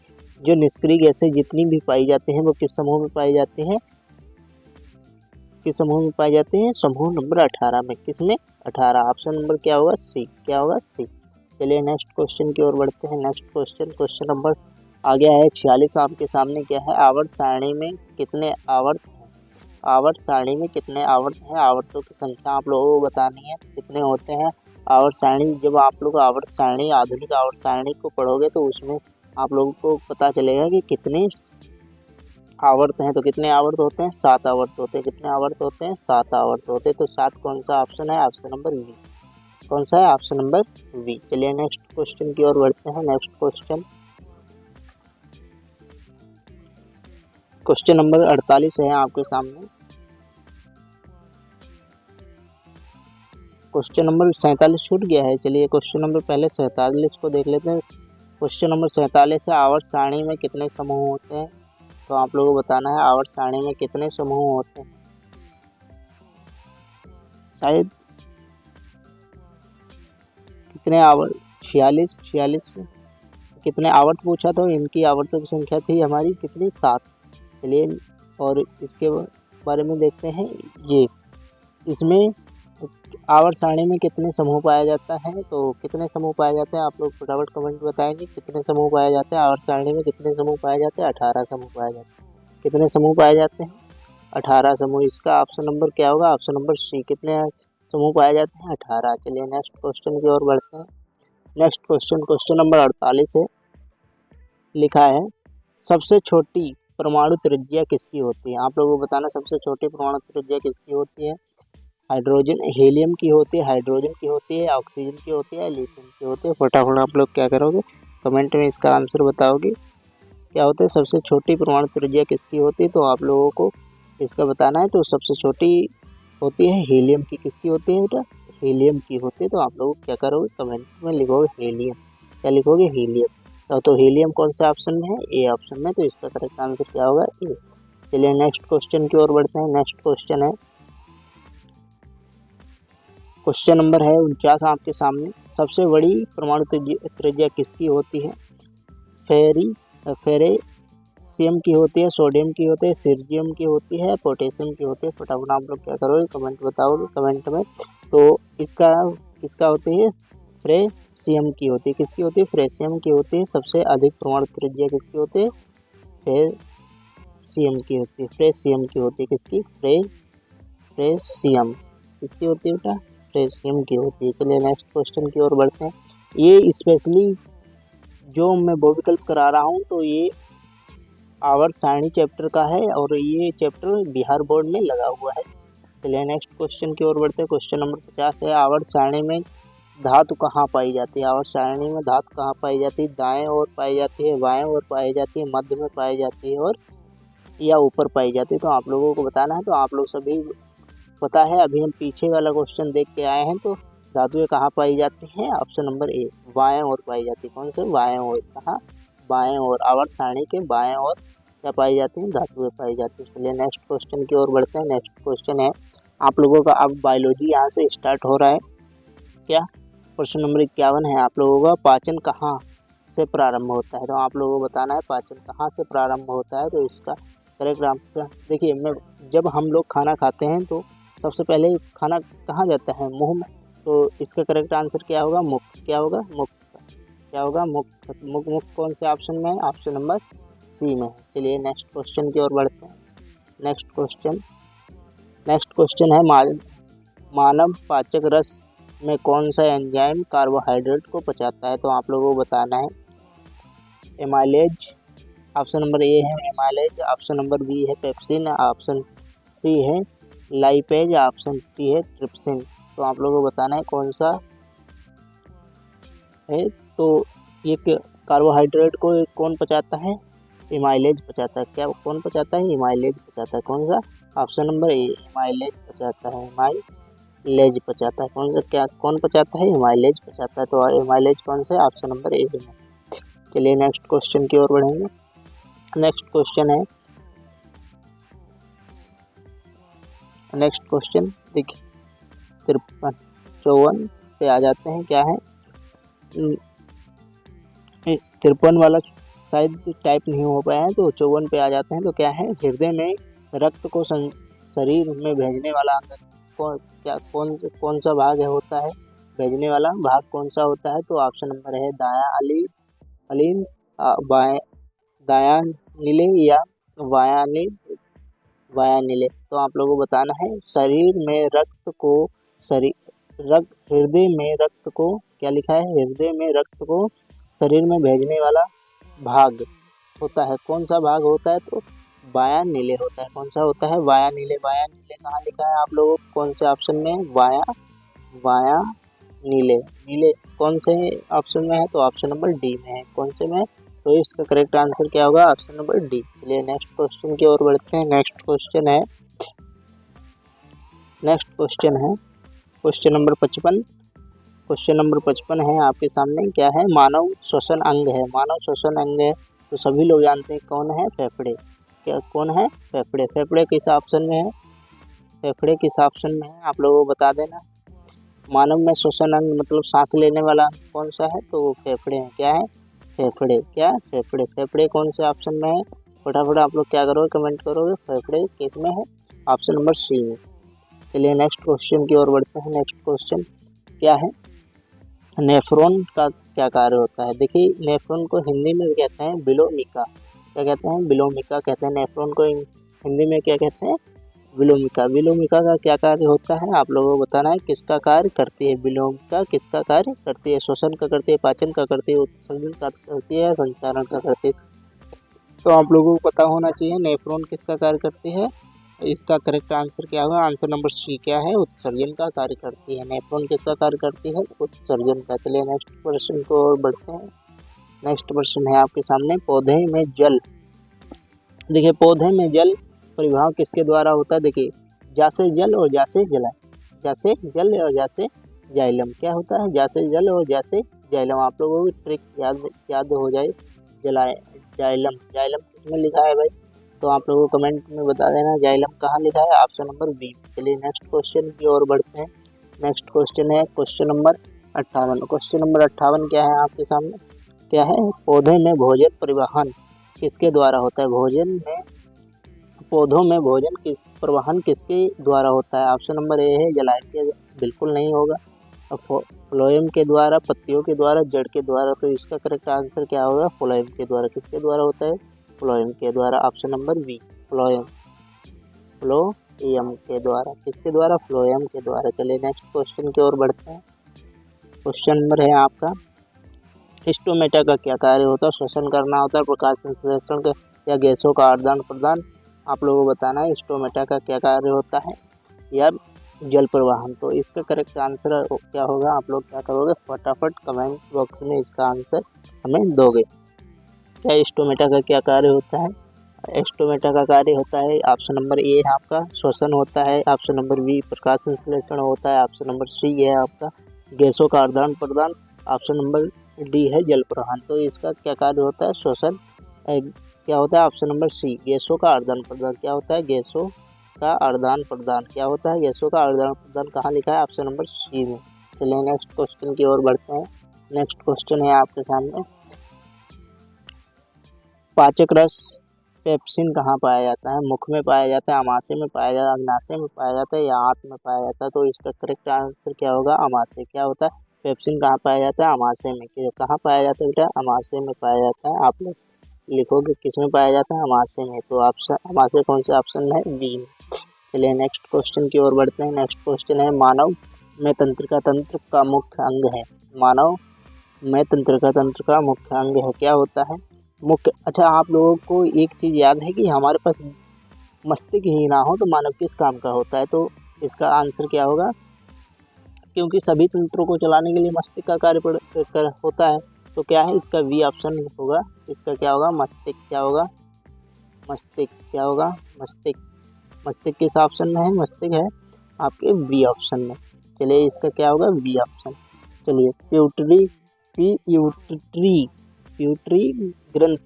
जो निष्क्रिय गैसें जितनी भी पाई जाती हैं वो किस समूह में पाई जाती हैं? किस समूह में पाई जाती हैं? समूह नंबर 18 में। किसमें? 18। ऑप्शन नंबर क्या होगा? सी। क्या होगा? सी। चलिए नेक्स्ट क्वेश्चन की ओर बढ़ते हैं। नेक्स्ट क्वेश्चन नंबर आ गया है 46 आपके सामने। क्या है? आवर्त सारणी में कितने आवर्त हैं? आवर्त सारणी में कितने आवर्त हैं? आवर्तों की संख्या आप लोगों को बतानी है कितने होते हैं आवर्त सारणी। जब आप लोग आवर्त सारणी, आधुनिक आवर्त सारणी को पढ़ोगे तो उसमें आप लोगों को पता चलेगा कि कितने आवर्त हैं। तो कितने आवर्त होते हैं? 7 आवर्त होते हैं। कितने आवर्त होते हैं? 7 आवर्त होते हैं। तो 7 कौन सा ऑप्शन है? Option number B. कौन सा है? Option number B. चलिए नेक्स्ट क्वेश्चन की ओर बढ़ते हैं। नेक्स्ट क्वेश्चन नंबर 48 है आपके सामने। क्वेश्चन नंबर 47 छूट गया है। चलिए क्वेश्चन नंबर पहले 47 को देख लेते हैं। क्वेश्चन नंबर 47 है, आवर्त सारणी में कितने समूह होते हैं? तो आप लोगों को बताना है आवर्त सारणी में कितने समूह होते हैं। शायद कितने आवर्त? 46 कितने आवर्त पूछा था? इनकी आवर्तों की संख्या थी हमारी कितनी? 7। चलिए और इसके बारे में देखते हैं। ये इसमें आवर्त सारणी में कितने समूह पाया जाता है? तो कितने समूह पाए जाते हैं? आप लोग फटाफट कमेंट बताएंगे कितने समूह पाए जाते हैं। आवर्त सारणी में कितने समूह पाए जाते हैं? 18 समूह पाए जाते हैं। कितने समूह पाए जाते हैं? 18 समूह। इसका ऑप्शन नंबर क्या होगा? Option number C. कितने समूह पाए जाते हैं? 18। चलिए नेक्स्ट क्वेश्चन की ओर बढ़ते हैं। नेक्स्ट क्वेश्चन नंबर 48 है। लिखा है, सबसे छोटी परमाणु त्रिज्या किसकी होती है? आप लोगों को बताना सबसे छोटी परमाणु त्रिज्या किसकी होती है। हाइड्रोजन हीलियम की होती है, हाइड्रोजन की होती है, ऑक्सीजन की होती है, लिथियम की होती है। फटाफट आप लोग क्या करोगे? कमेंट में इसका आंसर बताओगे। क्या होता है? सबसे छोटी परमाणु त्रिज्या किसकी होती है? तो आप लोगों को इसका बताना है। तो सबसे छोटी होती है हीलियम की। किसकी होती है बेटा? हीलियम की होती है। तो आप लोग क्या करोगे? कमेंट में लिखोगे हीलियम। क्या लिखोगे? हीलियम। तो हीलियम कौन से ऑप्शन में है? ए ऑप्शन में। तो इसका करेक्ट आंसर क्या होगा? ए। चलिए नेक्स्ट क्वेश्चन की ओर बढ़ते हैं। नेक्स्ट क्वेश्चन है, क्वेश्चन नंबर है 49 आपके सामने। सबसे बड़ी परमाणु त्रिज्या किसकी होती है? फेरेशियम की होती है, सोडियम की होती है, सीरियम की होती है, पोटेशियम की होती है। फटाफट आप लोग क्या करोगे? कमेंट बताओगे कमेंट में। तो इसका किसका होती है? फ्रेशियम की होती है। किसकी होती है? फ्रेशियम की होती है। सबसे अधिक परमाणु त्रिज्या किसकी होती है? फ्रेशियम की होती है। फ्रेशियम की होती है। किसकी? फ्रेशियम किसकी होती है बेटा? फ्रेशियम की होती है। चलिए नेक्स्ट क्वेश्चन की ओर बढ़ते हैं। ये स्पेशली जो मैं वो विकल्प करा रहा हूँ तो ये आवर्त सारणी चैप्टर का है और ये चैप्टर बिहार बोर्ड में लगा हुआ है। चलिए नेक्स्ट क्वेश्चन की ओर बढ़ते हैं। क्वेश्चन नंबर 50 है, आवर्त सारणी में धातु कहाँ पाई जाती है? आवर्त सारणी में धातु कहाँ पाई जाती है? दाएं ओर पाई जाती है, बाएं ओर पाई जाती है, मध्य में पाई जाती है और या ऊपर पाई जाती है? तो आप लोगों को बताना है। तो आप लोग सभी पता है, अभी हम पीछे वाला क्वेश्चन देख के आए हैं। तो धातुएं कहाँ पाई जाती हैं? ऑप्शन नंबर ए, बाएं ओर पाई जाती है। कौन से? बाएं ओर। कहाँ? बाएं ओर। आवर्त सारणी के बाएं ओर क्या पाई जाती हैं? धातुएं पाई जाती हैं। चलिए नेक्स्ट क्वेश्चन की ओर बढ़ते हैं। नेक्स्ट क्वेश्चन है, आप लोगों का अब बायोलॉजी यहाँ से स्टार्ट हो रहा है। क्या? प्रश्न नंबर 51 है आप लोगों का, पाचन कहाँ से प्रारंभ होता है? तो आप लोगों को बताना है पाचन कहाँ से प्रारंभ होता है। तो इसका करेक्ट आंसर देखिए, जब हम लोग खाना खाते हैं तो सबसे पहले खाना कहाँ जाता है? मुंह में। तो इसका करेक्ट आंसर क्या होगा? मुख। क्या होगा? मुख। क्या होगा? मुख। मुख कौन से ऑप्शन में है? ऑप्शन नंबर सी में है। चलिए नेक्स्ट क्वेश्चन की ओर बढ़ते हैं। नेक्स्ट क्वेश्चन है, मानव पाचक रस में कौन सा एंजाइम कार्बोहाइड्रेट को पचाता है? तो आप लोगों को बताना है एमाइलेज। ऑप्शन नंबर ए है एमाइलेज, ऑप्शन नंबर बी है पेप्सिन, ऑप्शन सी है लाइपेज, ऑप्शन डी है ट्रिप्सिन। तो आप लोगों को बताना है कौन सा है। तो ये कार्बोहाइड्रेट को कौन पचाता है? एमाइलेज पचाता है। क्या कौन पचाता है? एमाइलेज पचाता है। कौन सा? ऑप्शन नंबर ए एमाइलेज पचाता है। एमाइलेज पचाता है। कौन सा? क्या कौन पचाता है? एमाइलेज पचाता है। तो एमाइलेज कौन सा है? ऑप्शन नंबर ए है। चलिए नेक्स्ट क्वेश्चन की ओर बढ़ेंगे। नेक्स्ट क्वेश्चन देखिए 53-54 पे आ जाते हैं। क्या है? 53 वाला शायद टाइप नहीं हो पाया है, तो 54 पे आ जाते हैं। तो क्या है? हृदय में रक्त को शरीर में भेजने वाला अंग कौन सा भाग होता है? भेजने वाला भाग कौन सा होता है? तो ऑप्शन नंबर है अलीन, दायां नीले या वाया नीले। तो आप लोगों को बताना है शरीर में रक्त को हृदय में रक्त को क्या लिखा है? हृदय में रक्त को शरीर में भेजने वाला भाग होता है। कौन सा भाग होता है? तो वाया नीले होता है। कौन सा होता है? वाया नीले। वाया नीले कहाँ लिखा है आप लोगों को? कौन से ऑप्शन में? वाया नीले कौन से ऑप्शन में है? तो ऑप्शन नंबर डी में है। कौन से में? तो इसका करेक्ट आंसर क्या होगा? Option number D. चलिए नेक्स्ट क्वेश्चन की ओर बढ़ते हैं। नेक्स्ट क्वेश्चन है क्वेश्चन नंबर 55। क्वेश्चन नंबर 55 है आपके सामने। क्या है? मानव श्वसन अंग है। मानव श्वसन अंग है तो सभी लोग जानते हैं कौन है? फेफड़े। क्या कौन है? फेफड़े। फेफड़े किस ऑप्शन में है? फेफड़े किस ऑप्शन में है? आप लोगों को बता देना। मानव में श्वसन अंग मतलब सांस लेने वाला कौन सा है? तो वो फेफड़े हैं। क्या है? फेफड़े। क्या? फेफड़े। फेफड़े कौन से ऑप्शन में है? फटाफट आप लोग क्या करोगे? कमेंट करोगे। फेफड़े किस में है? ऑप्शन नंबर सी में। चलिए नेक्स्ट क्वेश्चन की ओर बढ़ते हैं। नेक्स्ट क्वेश्चन क्या है? नेफ्रॉन का क्या कार्य होता है? देखिए नेफ्रॉन को हिंदी में कहते हैं बिलोमिका। क्या कहते हैं? बिलोमिका कहते हैं। नेफ्रॉन को हिंदी में क्या कहते हैं? बिलोमिका। बिलोमिका का क्या कार्य होता है? आप लोगों को बताना है किसका कार्य करती है बिलोमिका? किसका कार्य करती है? श्वसन का करती है, पाचन का करती है, उत्सर्जन का करती है, संचारण का करती है? तो आप लोगों को पता होना चाहिए नेफ्रॉन किसका कार्य करती है। इसका करेक्ट आंसर क्या होगा? आंसर नंबर सी क्या है? उत्सर्जन का कार्य करती है। नेफ्रॉन किसका कार्य करती है? उत्सर्जन का। चलिए नेक्स्ट प्रश्न को और बढ़ते हैं। नेक्स्ट प्रश्न है आपके सामने पौधे में जल। देखिए पौधे में जल परिवहन किसके द्वारा होता है? देखिए जासे जल और जासे जला। जासे जल और जासे जाइलम। क्या होता है? जासे जल और जासे जाइलम। आप लोगों को ट्रिक याद हो जाए। जलाए जाइलम। जाइलम किसमें लिखा है भाई? तो आप लोगों को कमेंट में बता देना जाइलम कहाँ लिखा है। Option number B. चलिए नेक्स्ट क्वेश्चन की ओर बढ़ते हैं। नेक्स्ट क्वेश्चन है क्वेश्चन नंबर 58। क्वेश्चन नंबर 58 क्या है आपके सामने? क्या है? पौधे में भोजन परिवहन किसके द्वारा होता है? पौधों में भोजन परिवहन किसके द्वारा होता है? ऑप्शन नंबर ए है जलायन के। बिल्कुल नहीं होगा। फ्लोएम के द्वारा, पत्तियों के द्वारा, जड़ के द्वारा। तो इसका करेक्ट आंसर क्या होगा? फ्लोएम के द्वारा। किसके द्वारा होता है? फ्लोएम के द्वारा। ऑप्शन नंबर बी फ्लोएम के द्वारा। किसके द्वारा? फ्लोएम के द्वारा। चलिए नेक्स्ट क्वेश्चन की ओर बढ़ते हैं। क्वेश्चन नंबर है आपका स्टोमेटा का क्या कार्य होता है? श्वसन करना होता है, प्रकाश संश्लेषण का या गैसों का आदान प्रदान। आप लोगों को बताना है स्टोमेटा का क्या कार्य होता है या जल प्रवाहन। तो इसका करेक्ट आंसर क्या होगा? आप लोग क्या करोगे? फटाफट कमेंट बॉक्स में इसका आंसर हमें दोगे। क्या स्टोमेटा का क्या कार्य होता है? स्टोमेटा का कार्य होता है ऑप्शन नंबर ए है आपका श्वसन होता है, ऑप्शन नंबर बी प्रकाश संश्लेषण होता है, ऑप्शन नंबर सी है आपका गैसों का आदान प्रदान, ऑप्शन नंबर डी है जल प्रवाहन। तो इसका क्या कार्य होता है? श्वसन। क्या होता है? ऑप्शन नंबर सी गैसों का आदान प्रदान। क्या होता है? गैसों का आदान प्रदान। क्या होता है? गैसों का आदान प्रदान। कहाँ लिखा है? ऑप्शन नंबर सी में। चलिए नेक्स्ट क्वेश्चन की ओर बढ़ते हैं। नेक्स्ट क्वेश्चन है आपके सामने पाचक रस पेप्सिन कहाँ पाया जाता है? मुख में पाया जाता है, अमाशय में पाया जाता है, अग्नाशय में पाया जाता है या आंत में पाया जाता है? तो इसका करेक्ट आंसर क्या होगा? अमाशय। क्या होता है? पेप्सिन कहाँ पाया जाता है? अमाशय में। कहाँ पाया जाता है बेटा? अमाशय में पाया जाता है। आप लोग लिखोगे किस में पाया जाता है? अमाशय में। तो ऑप्शन अमाशय कौन से ऑप्शन में है? बी में। चलिए नेक्स्ट क्वेश्चन की ओर बढ़ते हैं। नेक्स्ट क्वेश्चन है मानव में तंत्रिका तंत्र का मुख्य अंग है। मानव में तंत्रिका तंत्र का मुख्य अंग है। क्या होता है मुख्य? अच्छा, आप लोगों को एक चीज़ याद है कि हमारे पास मस्तिष्क ही ना हो तो मानव किस काम का होता है? तो इसका आंसर क्या होगा? क्योंकि सभी तंत्रों को चलाने के लिए मस्तिष्क का कार्य होता है। तो क्या है इसका? वी ऑप्शन होगा। इसका क्या होगा? मस्तिष्क। क्या होगा? मस्तिष्क। क्या होगा? मस्तिष्क। मस्तिष्क किस ऑप्शन में है? मस्तिष्क है आपके बी ऑप्शन में। चलिए इसका क्या होगा? B option. चलिए प्यूटरी प्यूटरी ग्रंथ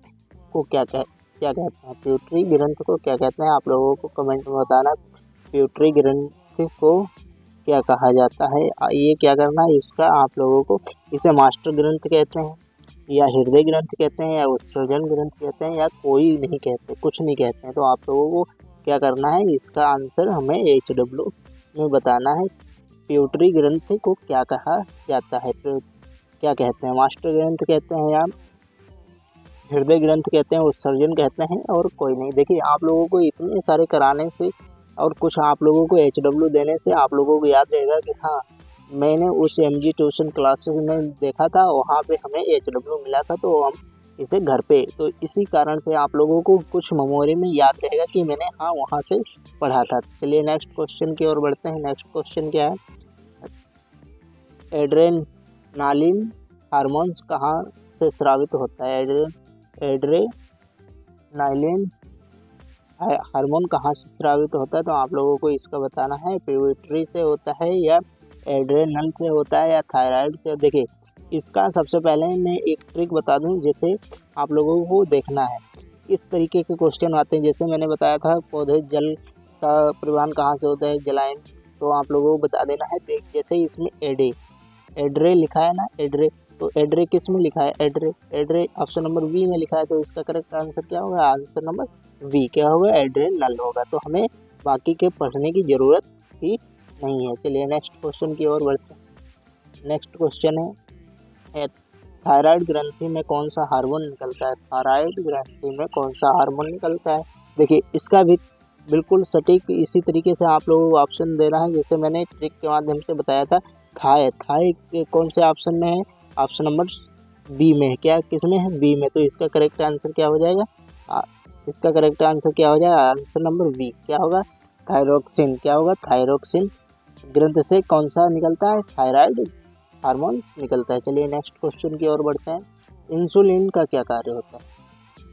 को क्या कहते हैं? प्यूटरी ग्रंथ को क्या कहते हैं? आप लोगों को कमेंट में बताना। प्यूटरी ग्रंथ को क्या कहा जाता है? ये क्या करना है इसका आप लोगों को? इसे मास्टर ग्रंथ कहते हैं या हृदय ग्रंथ कहते हैं या उत्सर्जन ग्रंथ कहते हैं या कोई नहीं कहते, कुछ नहीं कहते हैं। तो आप लोगों को क्या करना है? इसका आंसर हमें HW में बताना है। प्यूटरी ग्रंथ को क्या कहा जाता है? क्या कहते हैं? मास्टर ग्रंथ कहते हैं या हृदय ग्रंथ कहते हैं, उत्सर्जन कहते हैं और कोई नहीं। देखिए आप लोगों को इतने सारे कराने से और कुछ आप लोगों को HW देने से आप लोगों को याद रहेगा कि हाँ, मैंने उस MG ट्यूशन क्लासेस में देखा था, वहाँ पे हमें HW मिला था, तो हम इसे घर पे, तो इसी कारण से आप लोगों को कुछ मेमोरी में याद रहेगा कि मैंने हाँ वहाँ से पढ़ा था। चलिए नेक्स्ट क्वेश्चन की ओर बढ़ते हैं। नेक्स्ट क्वेश्चन क्या है? एड्रेनालिन हार्मोन्स कहाँ से स्रावित होता है? एड्रेनालिन हार्मोन कहाँ से स्रावित होता है? तो आप लोगों को इसका बताना है। पिट्यूटरी से होता है या एड्रेनल से होता है या थायराइड से? देखिए इसका सबसे पहले मैं एक ट्रिक बता दूं, जैसे आप लोगों को देखना है इस तरीके के क्वेश्चन आते हैं। जैसे मैंने बताया था पौधे जल का परिवहन कहाँ से होता है? जलायन। तो आप लोगों को बता देना है। देख जैसे इसमें एड्रे लिखा है ना, एड्रे, तो एड्रे किस में लिखा है? एड्रे ऑप्शन नंबर वी में लिखा है। तो इसका करेक्ट आंसर क्या होगा? आंसर नंबर वी क्या होगा? एड्रेनल होगा। तो हमें बाकी के पढ़ने की ज़रूरत ही नहीं है। चलिए नेक्स्ट क्वेश्चन की ओर बढ़ते हैं। नेक्स्ट क्वेश्चन है थायराइड ग्रंथि में कौन सा हार्मोन निकलता है? थायराइड ग्रंथि में कौन सा हार्मोन निकलता है? देखिए इसका भी बिल्कुल सटीक इसी तरीके से आप लोगों को ऑप्शन देना है जैसे मैंने ट्रिक के माध्यम से बताया था। थाई कौन से ऑप्शन में है? ऑप्शन नंबर बी में है। क्या किस में है? बी में। तो इसका करेक्ट आंसर क्या हो जाएगा? इसका करेक्ट आंसर क्या हो जाएगा? आंसर नंबर बी क्या होगा? थायरोक्सिन। क्या होगा? थायरोक्सिन ग्रंथ से कौन सा निकलता है? थायराइड हार्मोन निकलता है। चलिए नेक्स्ट क्वेश्चन की ओर बढ़ते हैं। इंसुलिन का क्या कार्य होता है?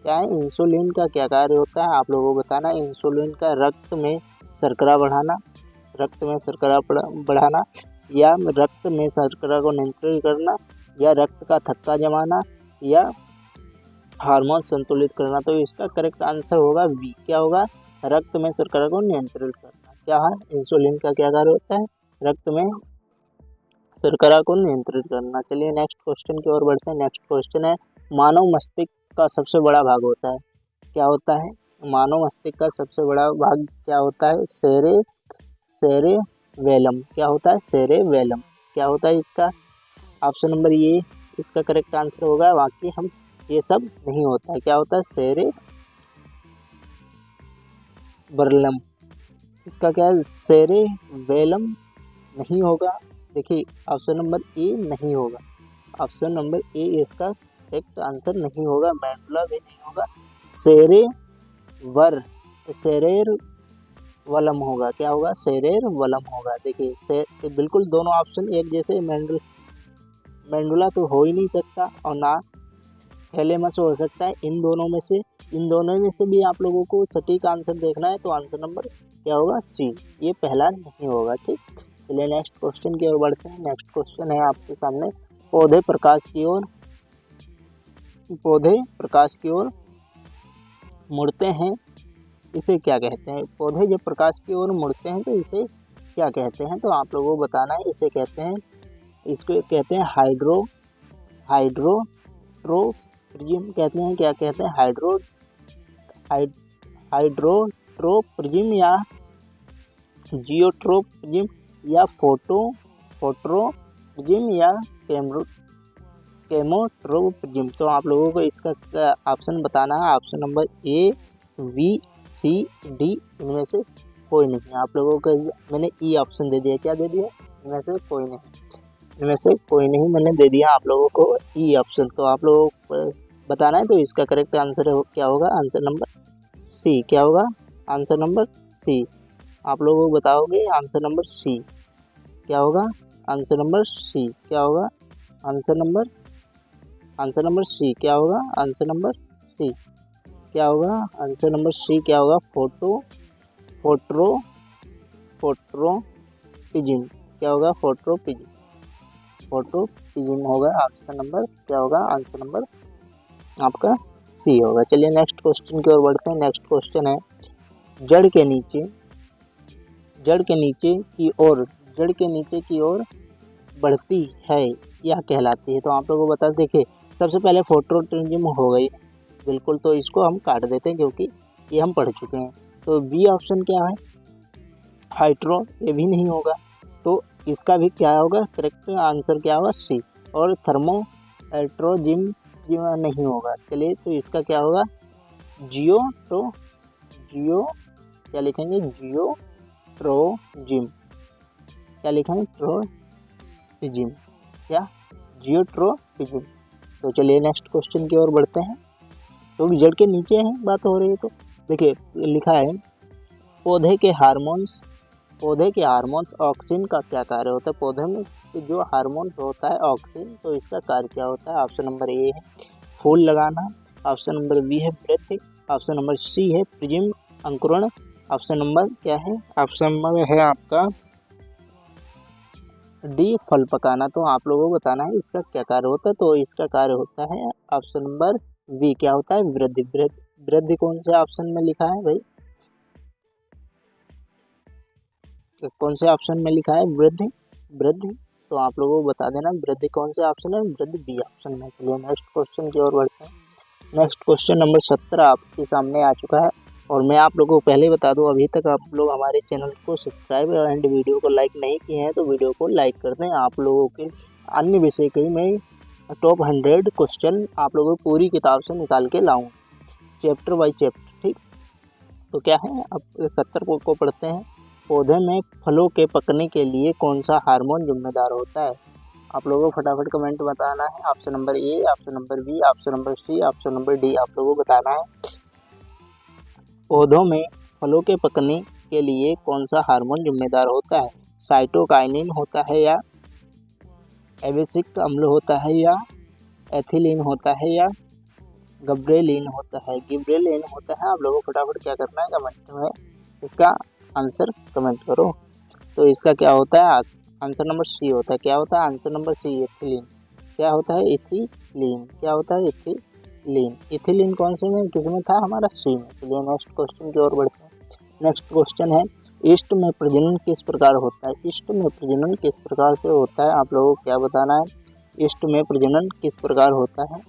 क्या है? इंसुलिन का क्या कार्य होता है? आप लोगों को बताना है। इंसुलिन का रक्त में शर्करा बढ़ाना, रक्त में शर्करा बढ़ाना या रक्त में शर्करा को नियंत्रित करना या रक्त का थक्का जमाना या हार्मोन संतुलित करना। तो इसका करेक्ट आंसर होगा वी। क्या होगा? रक्त में शर्करा को नियंत्रित करना। क्या है? इंसुलिन का क्या कार्य होता है? रक्त में शर्करा को नियंत्रित करना। चलिए नेक्स्ट क्वेश्चन की ओर बढ़ते हैं। नेक्स्ट क्वेश्चन है मानव मस्तिष्क का सबसे बड़ा भाग होता है? क्या होता है? मानव मस्तिष्क का सबसे बड़ा भाग क्या होता है? सेरेबेलम। क्या होता है? सेरेबेलम। क्या होता है इसका? ऑप्शन नंबर ये इसका करेक्ट आंसर होगा। बाकी हम ये सब नहीं होता है। क्या होता है? सेरेबेलम। इसका क्या है? सेरेबेलम नहीं होगा। देखिए ऑप्शन नंबर ए नहीं होगा। ऑप्शन नंबर ए इसका करेक्ट आंसर नहीं होगा। मेडुला भी नहीं होगा। सेरेरवलम होगा। क्या होगा? सेरेरवलम होगा। देखिए बिल्कुल दोनों ऑप्शन एक जैसे। मेडुला तो हो ही नहीं सकता और ना थैलेमस हो सकता है। इन दोनों में से भी आप लोगों को सटीक आंसर देखना है। तो आंसर नंबर क्या होगा? सी। ये पहला नहीं होगा। ठीक, चलिए नेक्स्ट क्वेश्चन की ओर बढ़ते हैं। नेक्स्ट क्वेश्चन है आपके सामने पौधे प्रकाश की ओर मुड़ते हैं, इसे क्या कहते हैं? पौधे जब प्रकाश की ओर मुड़ते हैं तो इसे क्या कहते हैं? तो आप लोगों को बताना है। इसको कहते हैं हाइड्रोट्रोपिज्म कहते हैं। क्या कहते हैं? हाइड्रोट्रोपिज्म या जियोट्रोपिज्म या फोटोट्रोपिज्म या केमोट्रोपिज्म। तो आप लोगों को इसका ऑप्शन बताना है। Option number A, B, C, D इनमें से कोई नहीं। आप लोगों को मैंने ई ऑप्शन दे दिया। क्या दे दिया? इनमें से कोई नहीं, इनमें से कोई नहीं मैंने दे दिया आप लोगों को ई ऑप्शन। तो आप लोगों को बताना है, तो इसका करेक्ट आंसर क्या होगा, आंसर नंबर सी। क्या होगा, आंसर नंबर सी। आप लोगों को बताओगे आंसर नंबर सी क्या होगा, आंसर नंबर सी क्या होगा, आंसर नंबर सी क्या होगा, आंसर नंबर सी क्या होगा, आंसर नंबर सी क्या होगा, फोटोपिज्म क्या होगा, फोटोपिज्म होगा ऑप्शन नंबर क्या होगा, आंसर नंबर आपका सी होगा। चलिए नेक्स्ट क्वेश्चन की ओर बढ़ते हैं। नेक्स्ट क्वेश्चन है, जड़ के नीचे की ओर बढ़ती है या कहलाती है। तो आप लोगों को बता देखिए, सबसे पहले फोटोपिज्म हो गई बिल्कुल, तो इसको हम काट देते हैं क्योंकि ये हम पढ़ चुके हैं। तो बी ऑप्शन क्या है, हाइड्रो, ये भी नहीं होगा। तो इसका भी क्या होगा, करेक्ट आंसर क्या होगा, सी। और थर्मो हाइड्रोजिम नहीं होगा। चलिए तो इसका क्या होगा, जियो क्या लिखेंगे, जियोट्रोजिम क्या लिखेंगे, ट्रोपिज्म क्या, जियोट्रोपिज्म। तो चलिए नेक्स्ट क्वेश्चन की ओर बढ़ते हैं। तो जड़ के नीचे है बात हो रही है, तो देखिए लिखा है, पौधे के हार्मोन्स ऑक्सीन का क्या कार्य होता है। पौधे में जो हार्मोन्स होता है ऑक्सीन, तो इसका कार्य क्या होता है। ऑप्शन नंबर ए है फूल लगाना, ऑप्शन नंबर बी है वृद्धि, ऑप्शन नंबर सी है प्रिज्म अंकुरण, ऑप्शन नंबर क्या है, ऑप्शन नंबर है आपका डी फल पकाना। तो आप लोगों को बताना है इसका क्या कार्य होता है। तो इसका कार्य होता है ऑप्शन नंबर वी क्या होता है, वृद्धि। वृद्धि कौन से ऑप्शन में लिखा है भाई, कौन से ऑप्शन में लिखा है, वृद्धि। तो आप लोगों को बता देना वृद्धि कौन से ऑप्शन है, वृद्धि बी ऑप्शन में। चलिए नेक्स्ट क्वेश्चन की ओर बढ़ते हैं। नेक्स्ट क्वेश्चन नंबर 17 आपके सामने आ चुका है। और मैं आप लोगों को पहले ही बता दूं, अभी तक आप लोग हमारे चैनल को सब्सक्राइब एंड वीडियो को लाइक नहीं किए हैं तो वीडियो को लाइक कर दें। आप लोगों के अन्य विषय के मैं टॉप 100 क्वेश्चन आप लोगों को पूरी किताब से निकाल के लाऊँ, चैप्टर बाई चैप्टर, ठीक। तो क्या है, अब 70 को पढ़ते हैं। पौधे में फलों के पकने के लिए कौन सा हार्मोन जिम्मेदार होता है। आप लोगों को फटाफट कमेंट बताना है, option number A, option number B, option number C, option number D आप लोगों को बताना है। पौधों में फलों के पकने के लिए कौन सा हार्मोन जिम्मेदार होता है। साइटोकाइनिन होता है, या एब्सिक अम्ल होता है, या एथिलीन होता है, या गिबरेलिन होता है। आप लोगों को फटाफट क्या करना है, कमेंट में इसका आंसर कमेंट करो। तो इसका क्या होता है, आंसर नंबर सी होता है। क्या होता है, आंसर नंबर सी, एथिलीन। क्या होता है, इथिलीन। क्या होता है, इथिलीन कौन से में, किस में था, हमारा सी में। चलिए नेक्स्ट क्वेश्चन की ओर बढ़ते हैं। नेक्स्ट क्वेश्चन है, ईस्ट में प्रजनन किस प्रकार होता है। ईस्ट में प्रजनन किस प्रकार से होता है, आप लोगों को क्या बताना है, ईस्ट में प्रजनन किस प्रकार होता है।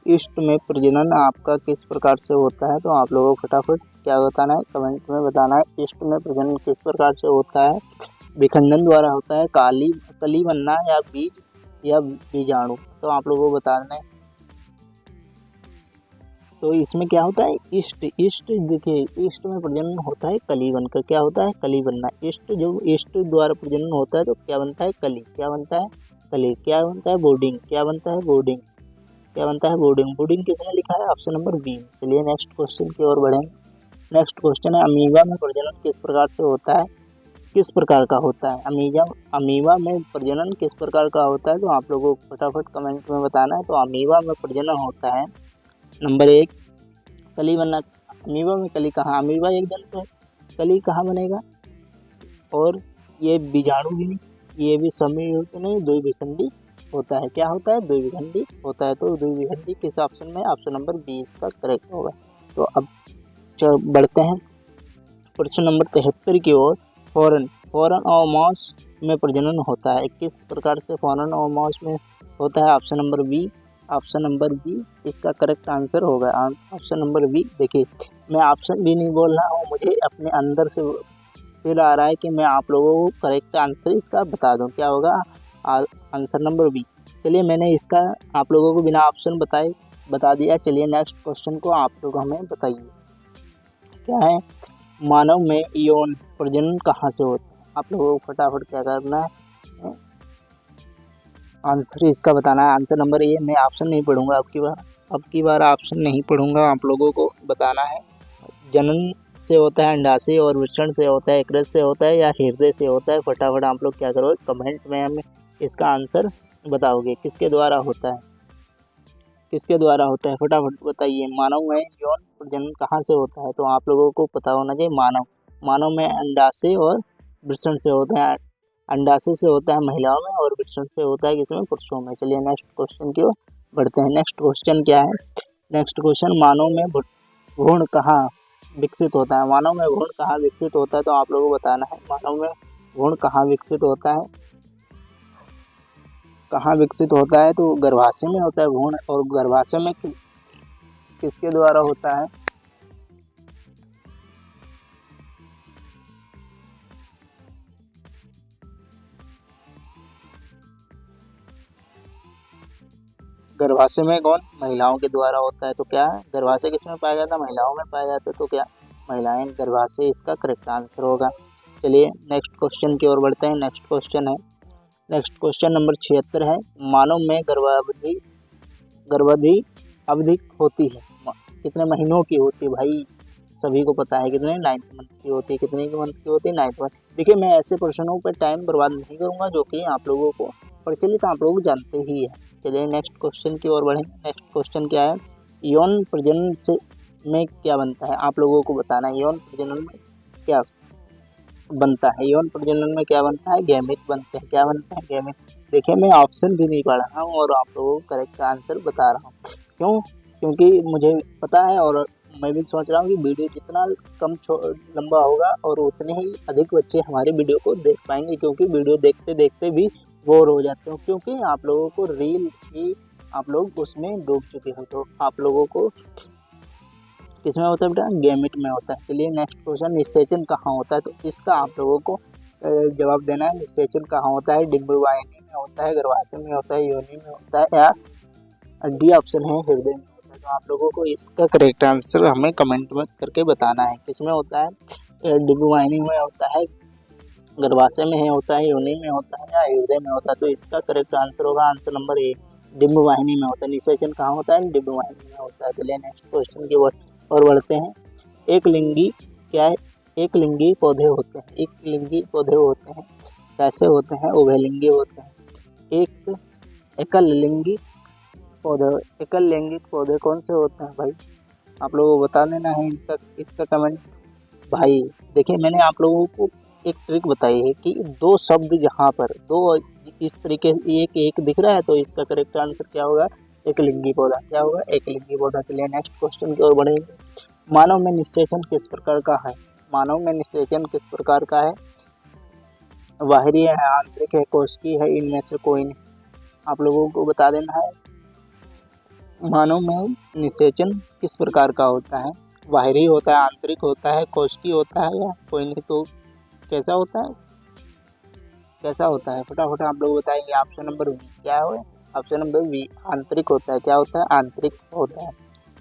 ईस्ट में प्रजनन आपका किस प्रकार से होता है। तो आप लोगों को फटाफट क्या बताना है, कमेंट में बताना है, ईस्ट में प्रजनन किस प्रकार से होता है। विखंडन द्वारा होता है, कली बनना, या बीज या बीजाणु। तो आप लोगों को बताना है, तो इसमें क्या होता है, ईस्ट देखिए, ईस्ट में प्रजनन होता है कली बनकर। क्या होता है, कली बनना। ईस्ट द्वारा प्रजनन होता है तो क्या बनता है, कली। क्या बनता है, कली। क्या बनता है, बोर्डिंग। क्या बनता है, बोर्डिंग। क्या बनता है, बोर्डिंग। बोर्डिंग किसमें लिखा है, ऑप्शन नंबर बी। चलिए नेक्स्ट क्वेश्चन की ओर बढ़ेंगे। नेक्स्ट क्वेश्चन है, अमीबा में प्रजनन किस प्रकार से होता है, किस प्रकार का होता है। अमीबा में प्रजनन किस प्रकार का होता है। तो आप लोगों को फटाफट कमेंट में बताना है। तो अमीबा में प्रजनन होता है, नंबर 1 कली बनना। अमीबा में कली कहाँ, अमीबा एक जंतु है, कली कहाँ बनेगा। और ये बीजाणु भी, ये भी समयुक्त नहीं, द्विविखंडी होता है। क्या होता है, द्विविखंडी होता है। तो द्विविखंडी किस ऑप्शन में, ऑप्शन नंबर बी इसका करेक्ट होगा। तो अब बढ़ते हैं प्रश्न नंबर 73 की ओर। फॉरन और माउस में प्रजनन होता है, किस प्रकार से फॉरन और माउस में होता है। ऑप्शन नंबर बी इसका करेक्ट आंसर होगा, ऑप्शन नंबर बी। देखिए मैं ऑप्शन भी नहीं बोल रहा हूँ, मुझे अपने अंदर से फील आ रहा है कि मैं आप लोगों को करेक्ट आंसर इसका बता दूं। क्या होगा, आंसर नंबर बी। चलिए मैंने इसका आप लोगों को बिना ऑप्शन बताए बता दिया। चलिए नेक्स्ट क्वेश्चन को आप लोग हमें बताइए, क्या है, मानव में यौन प्रजनन कहाँ से होता है। आप लोगों को फटाफट क्या करना है, आंसर इसका बताना है। Answer number A. मैं ऑप्शन नहीं पढ़ूंगा अब की बार ऑप्शन नहीं पढ़ूंगा, आप लोगों को बताना है। जनन से होता है अंडाशय, और वृषण से होता है, यकृत से होता है, या हृदय से होता है। फटाफट आप लोग क्या करोगे, कमेंट में हमें इसका आंसर बताओगे। किसके द्वारा होता है, किसके द्वारा होता है, फटाफट बताइए। मानव में यौन प्रजनन कहाँ से होता है, तो आप लोगों को पता होना चाहिए। मानव में अंडाशय और वृषण से होता है। अंडाशय से होता है महिलाओं में, और वृषण से होता है किसमें, पुरुषों में। चलिए नेक्स्ट क्वेश्चन की ओर बढ़ते हैं। नेक्स्ट क्वेश्चन क्या है, नेक्स्ट क्वेश्चन, मानव में भ्रूण कहाँ विकसित होता है। मानव में भ्रूण कहाँ विकसित होता है, तो आप लोगों को बताना है। मानव में भ्रूण कहाँ विकसित होता है, कहाँ विकसित होता है, तो गर्भाशय में होता है भ्रूण। और गर्भाशय में किसके द्वारा होता है, गर्भाशय में कौन, महिलाओं के द्वारा होता है। तो क्या है, गर्भाशय किसमें पाया जाता है, महिलाओं में पाया जाता है। तो क्या, महिलाएं गर्भाशय इसका करेक्ट आंसर होगा। चलिए नेक्स्ट क्वेश्चन की ओर बढ़ते हैं। नेक्स्ट क्वेश्चन है, नेक्स्ट क्वेश्चन नंबर 76 है। मानव में गर्भावधि अवधि होती है, कितने महीनों की होती है भाई, सभी को पता है। कितने, 9 मंथ की होती है। कितने की मंथ की होती है, 9 मंथ। देखिए मैं ऐसे प्रश्नों पर टाइम बर्बाद नहीं करूंगा जो कि आप लोगों को प्रचलित, आप लोग जानते ही है। चलिए नेक्स्ट क्वेश्चन की ओर बढ़ेंगे। नेक्स्ट क्वेश्चन क्या है, यौन प्रजनन से में क्या बनता है, आप लोगों को बताना है। यौन प्रजनन में क्या बनता है, यौन प्रजनन में क्या बनता है, गैमेट बनते हैं। क्या बनता है, गैमेट। देखिए मैं ऑप्शन भी नहीं पढ़ रहा हूँ और आप लोगों को करेक्ट आंसर बता रहा हूँ। क्यों, क्योंकि मुझे पता है, और मैं भी सोच रहा हूँ कि वीडियो जितना कम लंबा होगा और उतने ही अधिक बच्चे हमारे वीडियो को देख पाएंगे। क्योंकि वीडियो देखते देखते भी बोर हो जाते हो, क्योंकि आप लोगों को रील की, आप लोग उसमें डूब चुके हो। तो आप लोगों को किसमें होता है बेटा, गैमेट में होता है। चलिए नेक्स्ट क्वेश्चन, निषेचन कहाँ होता है, तो इसका आप लोगों को जवाब देना है। निषेचन कहाँ होता है, डिम्बवाहिनी में होता है, गर्भाशय में होता है, योनि में होता है, या डी ऑप्शन है हृदय में होता है। तो आप लोगों को इसका करेक्ट आंसर हमें कमेंट में करके बताना है। किसमें होता है, डिम्बवाहिनी में होता है, गर्भाशय में है होता है, योनि में होता है, या हृदय में होता है। तो इसका करेक्ट आंसर होगा आंसर नंबर ए, डिम्बवाहिनी में होता है। निषेचन कहाँ होता है, डिम्बवाहिनी में होता है। चलिए नेक्स्ट क्वेश्चन की और बढ़ते हैं। एक लिंगी क्या है, एक लिंगी पौधे होते हैं, एक लिंगी पौधे होते हैं, कैसे होते हैं, उभयलिंगी होते हैं। एक एकल लिंगी पौधे, एकल लैंगिक पौधे कौन से होते हैं भाई, आप लोगों को बता देना है इनका, इसका कमेंट। भाई देखिए मैंने आप लोगों को एक ट्रिक बताई है कि दो शब्द जहाँ पर दो इस तरीके से एक दिख रहा है, तो इसका करेक्ट आंसर क्या होगा, एक लिंगी पौधा। क्या होगा, एक लिंगी पौधा। चलिए नेक्स्ट क्वेश्चन की ओर बढ़ेंगे। मानव में निषेचन किस प्रकार का है, मानव में निषेचन किस प्रकार का है, बाहरी है, आंतरिक है, कोशिकीय है, इनमें से कोई नहीं। आप लोगों को बता देना है मानव में निषेचन किस प्रकार का होता है, बाहरी होता है, आंतरिक होता है, कोशिकीय होता है, या कोई नहीं। तो कैसा होता है, कैसा होता है, फटाफट आप लोग बताएंगे। ऑप्शन नंबर बी क्या है, ऑप्शन नंबर बी आंतरिक होता है। क्या होता है, आंतरिक होता है।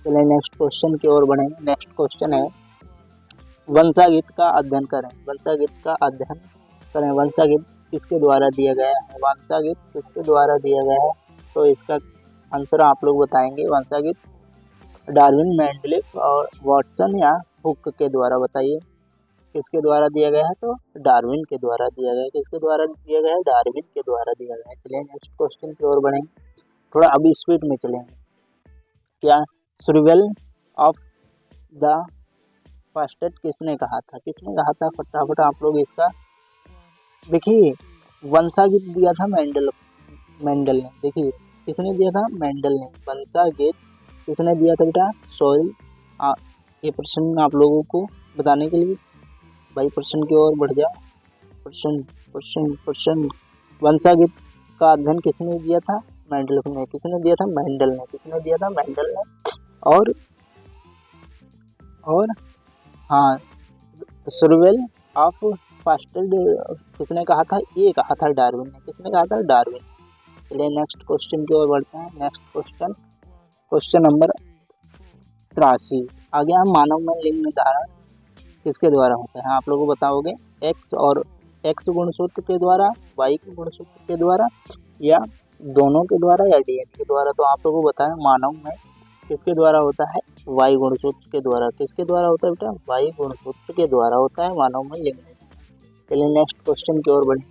चलिए नेक्स्ट क्वेश्चन की ओर बढ़ेंगे। नेक्स्ट क्वेश्चन है, वंशागीत का अध्ययन करें, वंशागीत का अध्ययन करें। वंशागीत किसके द्वारा दिया गया है, वंशागीत किसके द्वारा दिया गया है, तो इसका आंसर आप लोग बताएंगे। वंशागीत डार्विन, मेंडलीफ और वाटसन या हुक के द्वारा, बताइए किसके द्वारा दिया गया है, तो डार्विन के द्वारा दिया गया है। किसके द्वारा दिया गया है, डार्विन के द्वारा दिया गया है। चलिए नेक्स्ट क्वेश्चन की ओर बढ़ेंगे, थोड़ा अभी स्पीड में चलेंगे। क्या सर्वाइवल ऑफ द फास्टेस्ट किसने कहा था, किसने कहा था, फटाफट आप लोग इसका देखिए। वंशागीत दिया था मेंडल ने, देखिए किसने दिया था, मेंडल ने। वंशागीत किसने दिया था बेटा, सोइल। ये प्रश्न आप लोगों को बताने के लिए भाई प्रश्न की ओर बढ़ जाओ। प्रश्न प्रश्न प्रश्न, वंशागीत का अध्ययन किसने दिया था, मेंडल ने। किसने दिया था, मेंडल ने। किसने दिया था, मेंडल ने। और हाँ, सर्वाइवल ऑफ फास्टेस्ट किसने कहा था, ये कहा था डार्विन ने। किसने कहा था, डार्विन। चलिए नेक्स्ट क्वेश्चन की ओर बढ़ते हैं। नेक्स्ट क्वेश्चन, क्वेश्चन नंबर 83 आ गया। मानव में लिंग निर्धारण किसके द्वारा होता है, आप लोगों को बताओगे। एक्स और एक्स गुणसूत्र के द्वारा, वाई के गुणसूत्र के द्वारा, या दोनों के द्वारा, या डीएनए के द्वारा। तो आप लोगों को बताएं मानव में किसके द्वारा होता है, वाई गुणसूत्र के द्वारा। किसके द्वारा होता है बेटा, वाई गुणसूत्र के द्वारा होता है मानव में लिंग। चलिए नेक्स्ट क्वेश्चन की ओर बढ़े।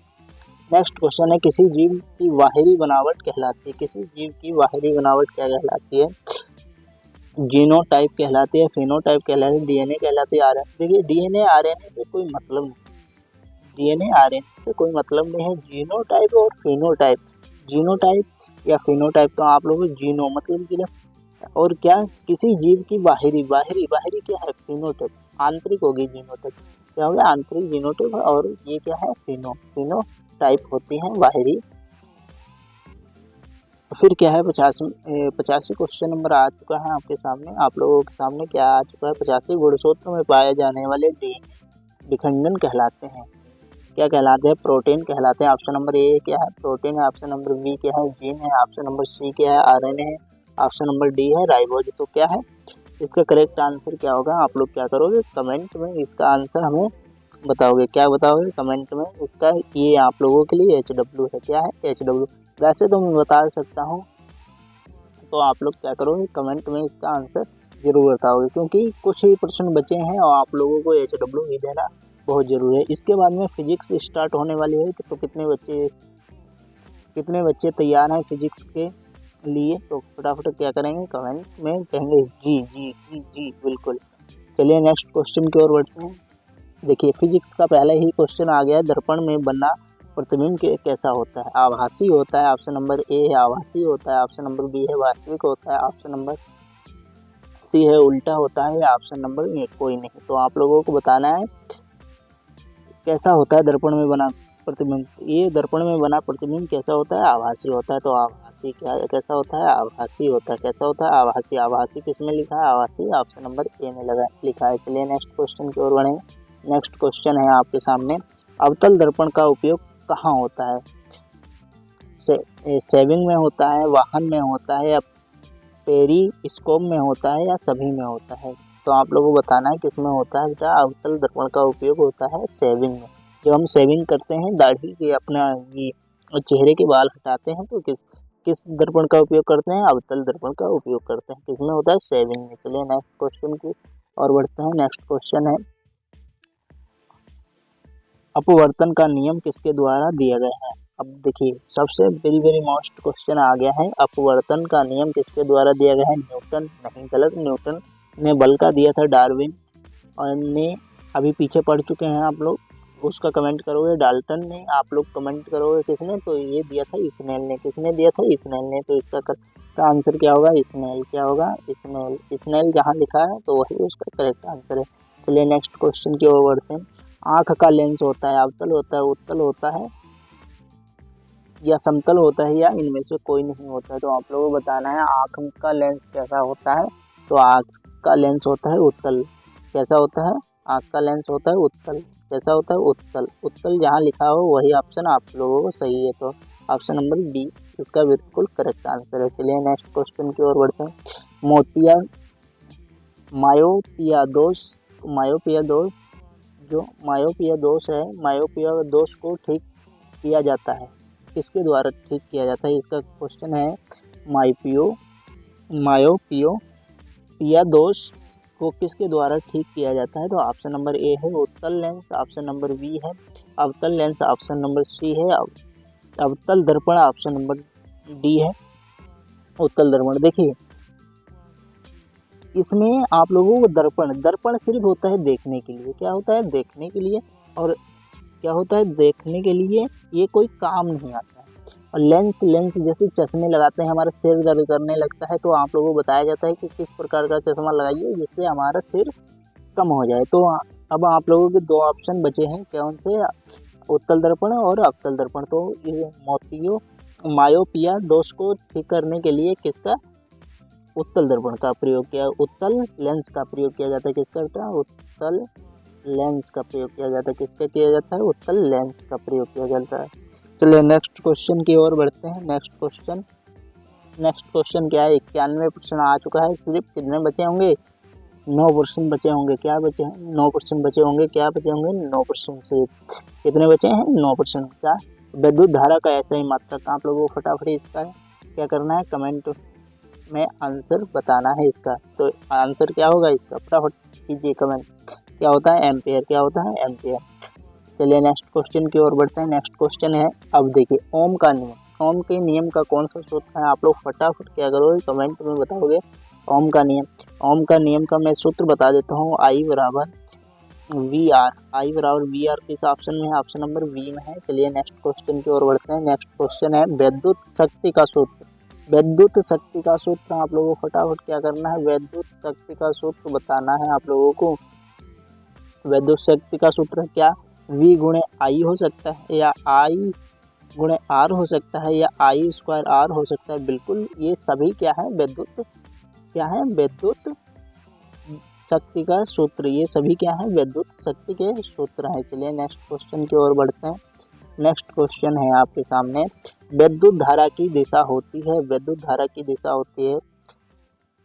नेक्स्ट क्वेश्चन है किसी जीव की बाहरी बनावट कहलाती है, किसी जीव की बाहरी बनावट क्या कहलाती है, जीनोटाइप कहलाती है, फिनोटाइप कहलाती है, डीएनए कहलाती है, आरएनए। देखिए डीएनए आरएनए से कोई मतलब नहीं, डीएनए आरएनए से कोई मतलब नहीं है। जीनोटाइप और फिनोटाइप, जीनोटाइप या फिनोटाइप, तो आप लोगों को जीनो मतलब कि और क्या, किसी जीव की बाहरी, बाहरी बाहरी क्या है, फिनोटाइप, आंतरिक होगी जीनोटाइप, क्या होगा आंतरिक जीनोटाइप, और ये क्या है फिनोटाइप होती है बाहरी। तो फिर क्या है 85 क्वेश्चन नंबर आ चुका है आपके सामने, आप लोगों के सामने क्या आ चुका है, 85 गुणसूत्र में पाए जाने वाले विखंडन कहलाते हैं, क्या कहलाते हैं, प्रोटीन कहलाते हैं। ऑप्शन नंबर ए क्या है, प्रोटीन है। ऑप्शन नंबर बी क्या है, जीन है। ऑप्शन नंबर सी क्या है, आरएनए है। ऑप्शन नंबर डी है राइबोज। तो क्या है इसका करेक्ट आंसर क्या होगा, आप लोग क्या करोगे कमेंट में इसका आंसर हमें बताओगे, क्या बताओगे कमेंट में इसका। ये आप लोगों के लिए HW है, क्या है HW। वैसे तो मैं बता सकता हूँ, तो आप लोग क्या करोगे कमेंट में इसका आंसर जरूर बताओगे, क्योंकि कुछ ही प्रश्न बचे हैं और आप लोगों को HW भी देना बहुत जरूरी है। इसके बाद में फिजिक्स स्टार्ट होने वाली है, तो कितने बच्चे तैयार हैं फिजिक्स के लिए, तो फटाफट क्या करेंगे कमेंट में कहेंगे जी जी जी जी बिल्कुल। चलिए नेक्स्ट क्वेश्चन की ओर बढ़ते हैं। देखिए फिजिक्स का पहले ही क्वेश्चन आ गया है, दर्पण में बना प्रतिबिंब कैसा होता है, आभासी होता है। ऑप्शन नंबर ए है आभासी होता है। ऑप्शन नंबर बी है वास्तविक होता है। ऑप्शन नंबर सी है उल्टा होता है। या ऑप्शन नंबर ए कोई नहीं। तो आप लोगों को बताना है कैसा होता है दर्पण में बना प्रतिबिंब। ये दर्पण में बना प्रतिबिंब कैसा होता है, आभासी होता है। तो आभासी कैसा होता है, आभासी होता है। कैसा होता है, आभासी। आभासी किस में लिखा है, आभासी ऑप्शन नंबर ए में लिखा है। चलिए नेक्स्ट क्वेश्चन की ओर बढ़ेंगे। नेक्स्ट क्वेश्चन है आपके सामने, अवतल दर्पण का उपयोग कहाँ होता है, सेविंग में होता है, वाहन में होता है, या पेरिस्कोप में होता है, या सभी में होता है। तो आप लोगों को बताना है किस में होता है बेटा, अवतल दर्पण का उपयोग होता है सेविंग में। जब हम सेविंग करते हैं दाढ़ी के अपना ये चेहरे के बाल हटाते हैं, तो किस दर्पण का उपयोग करते हैं, अवतल दर्पण का उपयोग करते हैं। किस में होता है, सेविंग में। चलिए नेक्स्ट क्वेश्चन की और बढ़ते हैं। नेक्स्ट क्वेश्चन है अपवर्तन का नियम किसके द्वारा दिया गया है। अब देखिए सबसे वेरी मोस्ट क्वेश्चन आ गया है, अपवर्तन का नियम किसके द्वारा दिया गया है, न्यूटन नहीं, गलत। न्यूटन ने बल का दिया था, डार्विन और ने अभी पीछे पढ़ चुके हैं आप लोग, उसका कमेंट करोगे। डाल्टन ने आप लोग कमेंट करोगे किसने, तो ये दिया था स्नेल ने। किसने दिया था, स्नेल ने। तो इसका आंसर क्या होगा, स्नेल। क्या होगा, स्नेल। स्नेल जहाँ लिखा है तो वही उसका करेक्ट आंसर है। चलिए नेक्स्ट क्वेश्चन की ओर बढ़ते हैं। आँख का लेंस होता है अवतल होता है, उत्तल होता है, या समतल होता है, या इनमें से कोई नहीं होता है। तो आप लोगों को बताना है आँख का लेंस कैसा होता है। तो आँख का लेंस होता है उत्तल। कैसा होता है, आँख का लेंस होता है उत्तल। कैसा होता है, उत्तल। उत्तल जहाँ लिखा हो वही ऑप्शन आप लोगों को सही है। तो ऑप्शन नंबर डी इसका बिल्कुल करेक्ट आंसर है। चलिए नेक्स्ट क्वेश्चन की ओर बढ़ते हैं। मायोपिया दोष जो मायोपिया दोष है, मायोपिया दोष को ठीक किया जाता है, किसके द्वारा ठीक किया जाता है। इसका क्वेश्चन है मायोपिया दोष को किसके द्वारा ठीक किया जाता है। तो ऑप्शन नंबर ए है उत्तल लेंस। ऑप्शन नंबर बी है अवतल लेंस। ऑप्शन नंबर सी है अवतल दर्पण। ऑप्शन नंबर डी है उत्तल दर्पण। देखिए इसमें आप लोगों को दर्पण सिर्फ होता है देखने के लिए। क्या होता है, देखने के लिए। और क्या होता है, देखने के लिए, ये कोई काम नहीं आता है। और लेंस जैसे चश्मे लगाते हैं, हमारा सिर दर्द करने लगता है, तो आप लोगों को बताया जाता है कि किस प्रकार का चश्मा लगाइए जिससे हमारा सिर कम हो जाए। तो अब आप लोगों के दो ऑप्शन बचे हैं, कौन से, उत्तल दर्पण और अवतल दर्पण। तो ये मायोपिया दोष को ठीक करने के लिए किसका, उत्तल दर्पण का प्रयोग किया, उत्तल लेंस का प्रयोग किया जाता है। किसका बेटा, उत्तल लेंस का प्रयोग किया जाता है। किसका किया जाता है, उत्तल लेंस का प्रयोग किया जाता है। चलिए नेक्स्ट क्वेश्चन की ओर बढ़ते हैं। नेक्स्ट क्वेश्चन क्या है, 91 प्रश्न आ चुका है, सिर्फ कितने बचे होंगे, 9% बचे होंगे, क्या बचे हैं 9% बचे होंगे, क्या बचे होंगे 9% से कितने बचे हैं 9%। क्या विद्युत धारा का ऐसा ही मात्रक। आप लोगों को फटाफट इसका क्या करना है, कमेंट में आंसर बताना है इसका। तो आंसर क्या होगा इसका, फटाफट कीजिए कमेंट। क्या होता है एम्पेयर, क्या होता है एम्पेयर। चलिए नेक्स्ट क्वेश्चन की ओर बढ़ते हैं। नेक्स्ट क्वेश्चन है, अब देखिए ओम का नियम। ओम के नियम का कौन सा सूत्र है, आप लोग फटाफट क्या करोगे कमेंट में बताओगे। ओम का नियम, ओम का नियम का मैं सूत्र बता देता हूँ, आई बराबर वी आर। आई बराबर वी आर किस ऑप्शन में है, ऑप्शन नंबर बी में है। चलिए नेक्स्ट क्वेश्चन की ओर बढ़ते हैं। नेक्स्ट क्वेश्चन है विद्युत शक्ति का सूत्र। विद्युत शक्ति का सूत्र आप लोगों को फटाफट क्या करना है, विद्युत शक्ति का सूत्र बताना है आप लोगों को। विद्युत शक्ति का सूत्र क्या, V गुणे आई हो सकता है, या आई गुणे आर हो सकता है, या आई स्क्वायर आर हो सकता है। बिल्कुल ये सभी क्या है विद्युत, क्या है विद्युत शक्ति का सूत्र। ये सभी क्या है विद्युत शक्ति के सूत्र हैं। चलिए नेक्स्ट क्वेश्चन की ओर बढ़ते हैं। नेक्स्ट क्वेश्चन है आपके सामने, विद्युत धारा की दिशा होती है, विद्युत धारा की दिशा होती है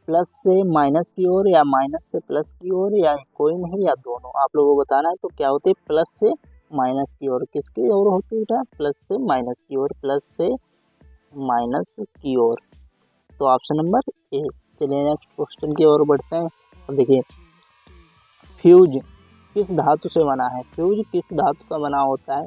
प्लस से माइनस की ओर, या माइनस से प्लस की ओर, या कोई नहीं, या दोनों। आप लोगों को बताना है। तो क्या होती है प्लस से माइनस की ओर, किसकी ओर होती है बेटा, प्लस से माइनस की ओर, प्लस से माइनस की ओर। तो ऑप्शन नंबर ए। चलिए नेक्स्ट क्वेश्चन की ओर बढ़ते हैं। अब देखिए फ्यूज किस धातु से बना है, फ्यूज किस धातु का बना होता है,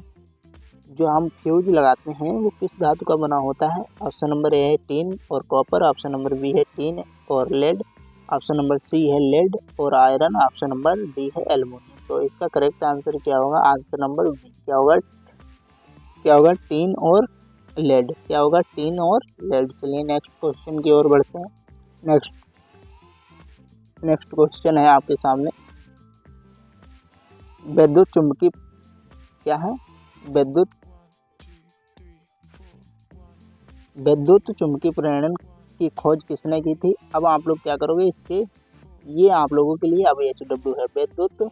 जो हम फ्यूज लगाते हैं वो किस धातु का बना होता है। ऑप्शन नंबर ए है टीन और कॉपर, ऑप्शन नंबर बी है टीन और लेड, ऑप्शन नंबर सी है लेड और आयरन, ऑप्शन नंबर डी है एल्युमिनियम। तो इसका करेक्ट आंसर क्या होगा, आंसर नंबर बी क्या होगा, क्या होगा टीन और लेड, क्या होगा टीन और लेड। चलिए नेक्स्ट क्वेश्चन की ओर बढ़ते हैं। नेक्स्ट क्वेश्चन है आपके सामने, विद्युत चुंबकीय क्या है, विद्युत चुंबकीय प्रेरण की खोज किसने की थी। अब आप लोग क्या करोगे इसके, ये आप लोगों के लिए अब HW है, विद्युत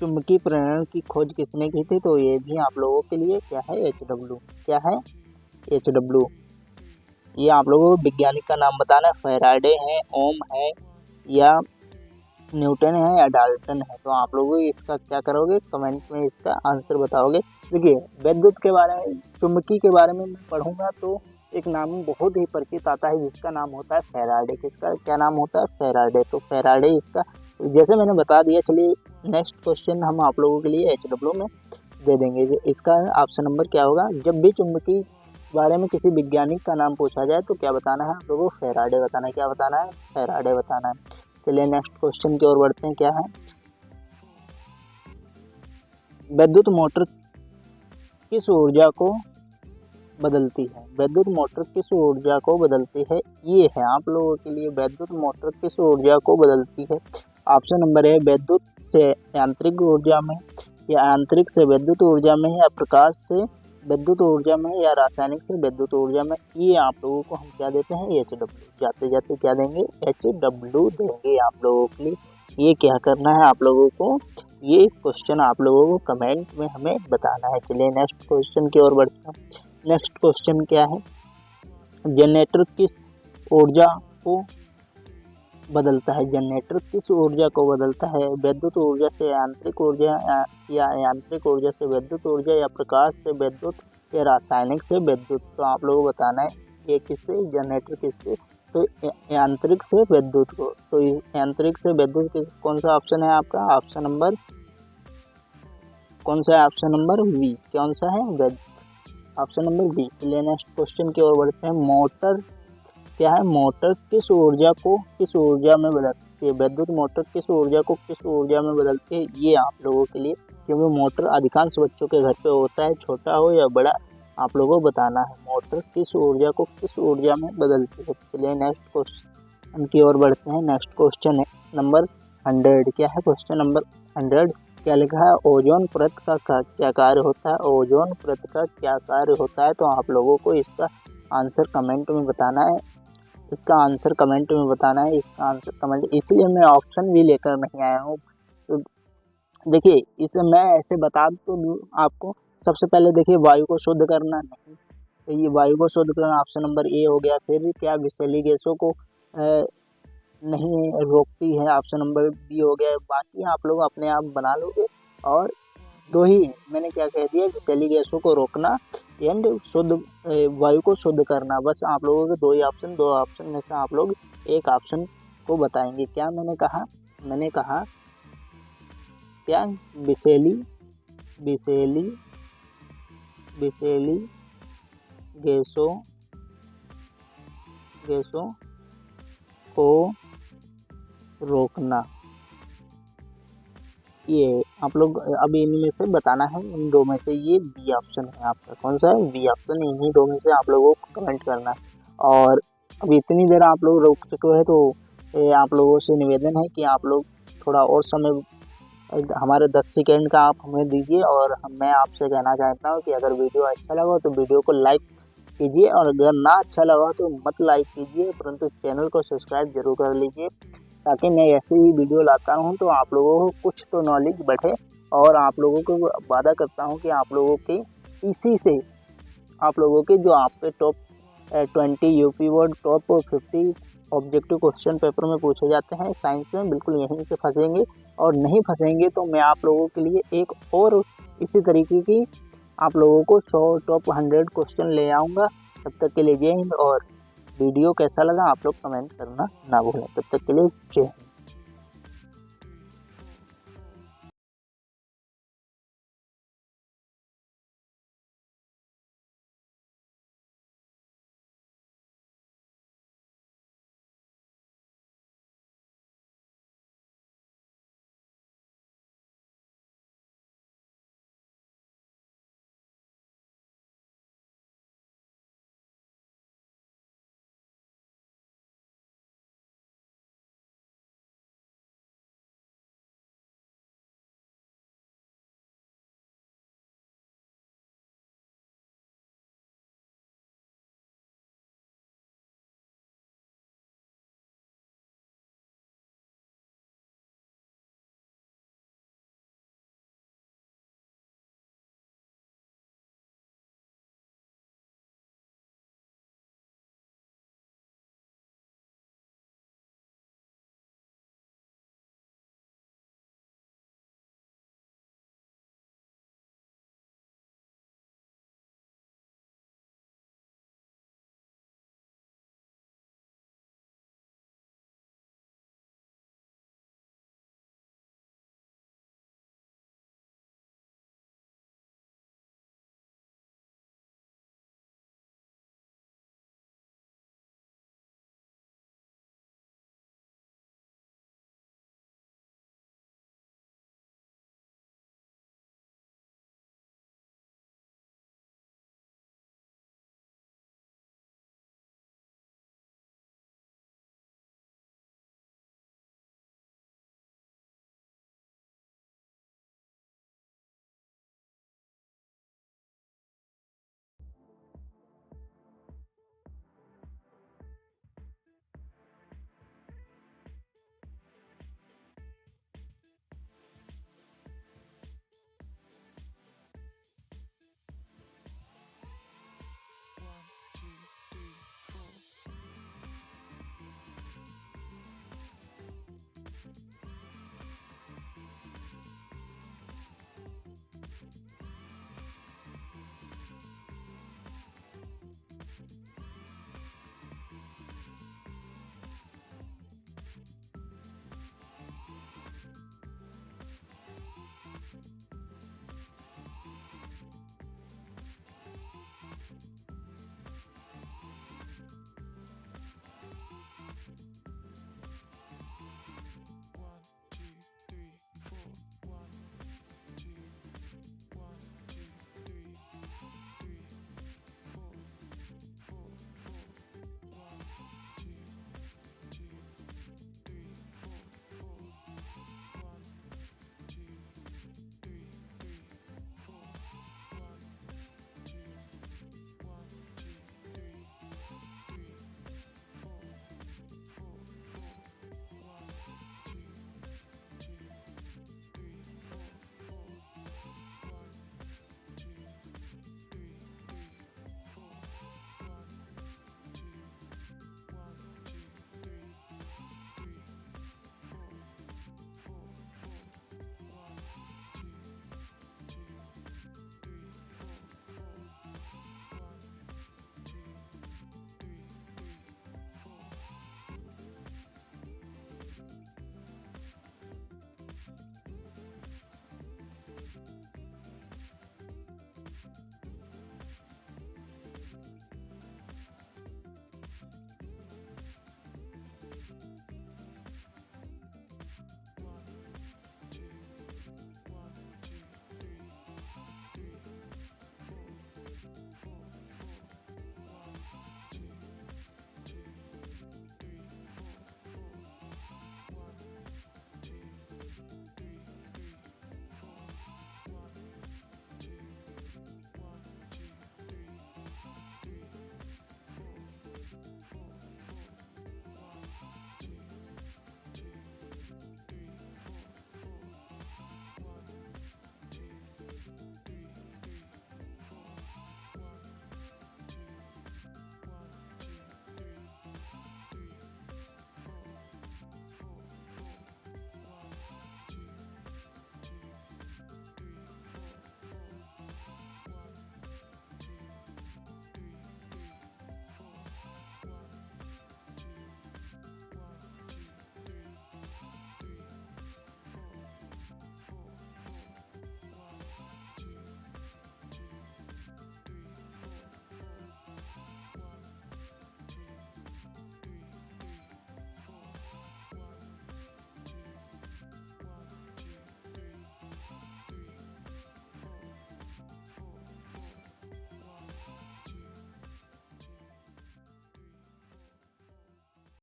चुंबकीय प्रेरण की खोज किसने की थी। तो ये भी आप लोगों के लिए क्या है HW, क्या है HW। ये आप लोगों को वैज्ञानिक का नाम बताना है, फैराडे है, ओम है, या न्यूटन है, या डाल्टन है। तो आप लोग इसका क्या करोगे कमेंट में इसका आंसर बताओगे। देखिए विद्युत के बारे में, चुंबकीय के बारे में मैं पढ़ूंगा तो एक नाम बहुत ही परिचित आता है जिसका नाम होता है फैराडे। किसका क्या नाम होता है, फैराडे। तो फैराडे इसका जैसे मैंने बता दिया। चलिए नेक्स्ट क्वेश्चन हम आप लोगों के लिए HW में दे देंगे। इसका ऑप्शन नंबर क्या होगा, जब भी चुंबकीय बारे में किसी वैज्ञानिक का नाम पूछा जाए तो क्या बताना है आप लोगों को, फैराडे बताना है। क्या बताना है, फैराडे बताना है। चलिए नेक्स्ट क्वेश्चन की ओर बढ़ते हैं। क्या है, विद्युत मोटर किस ऊर्जा को बदलती है, विद्युत मोटर किस ऊर्जा को बदलती है। ये है आप लोगों के लिए, विद्युत मोटर किस ऊर्जा को बदलती है। ऑप्शन नंबर है विद्युत से यांत्रिक ऊर्जा में, या यांत्रिक से विद्युत ऊर्जा में, या प्रकाश से विद्युत ऊर्जा में, या रासायनिक से विद्युत ऊर्जा में। ये आप लोगों को हम क्या देते हैं HW, जाते जाते क्या देंगे HW देंगे आप लोगों के लिए। ये क्या करना है आप लोगों को, ये क्वेश्चन आप लोगों को कमेंट में हमें बताना है। चलिए नेक्स्ट क्वेश्चन की ओर बढ़ते हैं। नेक्स्ट क्वेश्चन क्या है, जनरेटर किस ऊर्जा को बदलता है, जनरेटर किस ऊर्जा को बदलता है, विद्युत ऊर्जा से यांत्रिक ऊर्जा, या यांत्रिक ऊर्जा से विद्युत ऊर्जा, या प्रकाश से विद्युत, या रासायनिक से विद्युत। तो आप लोगों को बताना है ये किससे, जनरेटर किसके, तो यांत्रिक से विद्युत को। तो यांत्रिक से विद्युत कौन सा ऑप्शन है आपका, ऑप्शन नंबर कौन सा है, ऑप्शन नंबर बी, कौन सा है ऑप्शन नंबर बी। चलिए नेक्स्ट क्वेश्चन की ओर बढ़ते हैं। मोटर क्या है, मोटर किस ऊर्जा को किस ऊर्जा में बदलती है, विद्युत मोटर किस ऊर्जा को किस ऊर्जा में बदलती है। ये आप लोगों के लिए, क्योंकि मोटर अधिकांश बच्चों के घर पे होता है, छोटा हो या बड़ा आप लोगों को बताना है मोटर किस ऊर्जा को किस ऊर्जा में बदलती है। चलिए नेक्स्ट क्वेश्चन की ओर बढ़ते हैं। नेक्स्ट क्वेश्चन है नंबर 100। क्या है क्वेश्चन नंबर 100, क्या लिखा है, ओजोन परत का क्या कार्य होता है, ओजोन परत का क्या कार्य होता है। तो आप लोगों को इसका आंसर कमेंट में बताना है, इसका आंसर कमेंट में बताना है, इसका आंसर कमेंट। इसलिए मैं ऑप्शन भी लेकर नहीं आया हूँ। तो देखिए इसे मैं ऐसे बता तो दूँ आपको। सबसे पहले देखिए वायु को शुद्ध करना, नहीं तो ये वायु को शुद्ध करना ऑप्शन नंबर ए हो गया। फिर क्या, विषैली गैसों को नहीं रोकती है, ऑप्शन नंबर बी हो गया। बाकी आप लोग अपने आप बना लोगे। और दो ही मैंने क्या कह दिया, विषैली गैसों को रोकना एंड शुद्ध वायु को शुद्ध करना। बस आप लोगों के दो ही ऑप्शन, दो ऑप्शन में से आप लोग एक ऑप्शन को बताएंगे। क्या मैंने कहा? मैंने कहा क्या? विषैली विषैली विषैली गैसों को रोकना। ये आप लोग अब इनमें से बताना है, इन दो में से। ये बी ऑप्शन है आपका, कौन सा है? B option. इन्हीं दो में से आप लोगों को कमेंट करना है। और अब इतनी देर आप लोग रोक चुके हैं, तो आप लोगों से निवेदन है कि आप लोग थोड़ा और समय हमारे 10 सेकेंड का आप हमें दीजिए। और मैं आपसे कहना चाहता हूँ कि अगर वीडियो अच्छा लगा तो वीडियो को लाइक कीजिए, और अगर ना अच्छा लगा तो मत लाइक कीजिए, परंतु चैनल को सब्सक्राइब जरूर कर लीजिए, ताकि मैं ऐसे ही वीडियो लाता रहूँ तो आप लोगों को कुछ तो नॉलेज बढ़े। और आप लोगों को वादा करता हूँ कि आप लोगों के इसी से आप लोगों के जो आपके top 20 UP board top 50 objective question paper में पूछे जाते हैं साइंस में, बिल्कुल यहीं से फंसेंगे। और नहीं फंसेंगे तो मैं आप लोगों के लिए एक और इसी तरीके की आप लोगों को 100 टॉप 100 क्वेश्चन ले आऊँगा। तब तक के लिए जय हिंद। और वीडियो कैसा लगा आप लोग कमेंट करना ना भूलें। तब तक के लिए जय हिंद।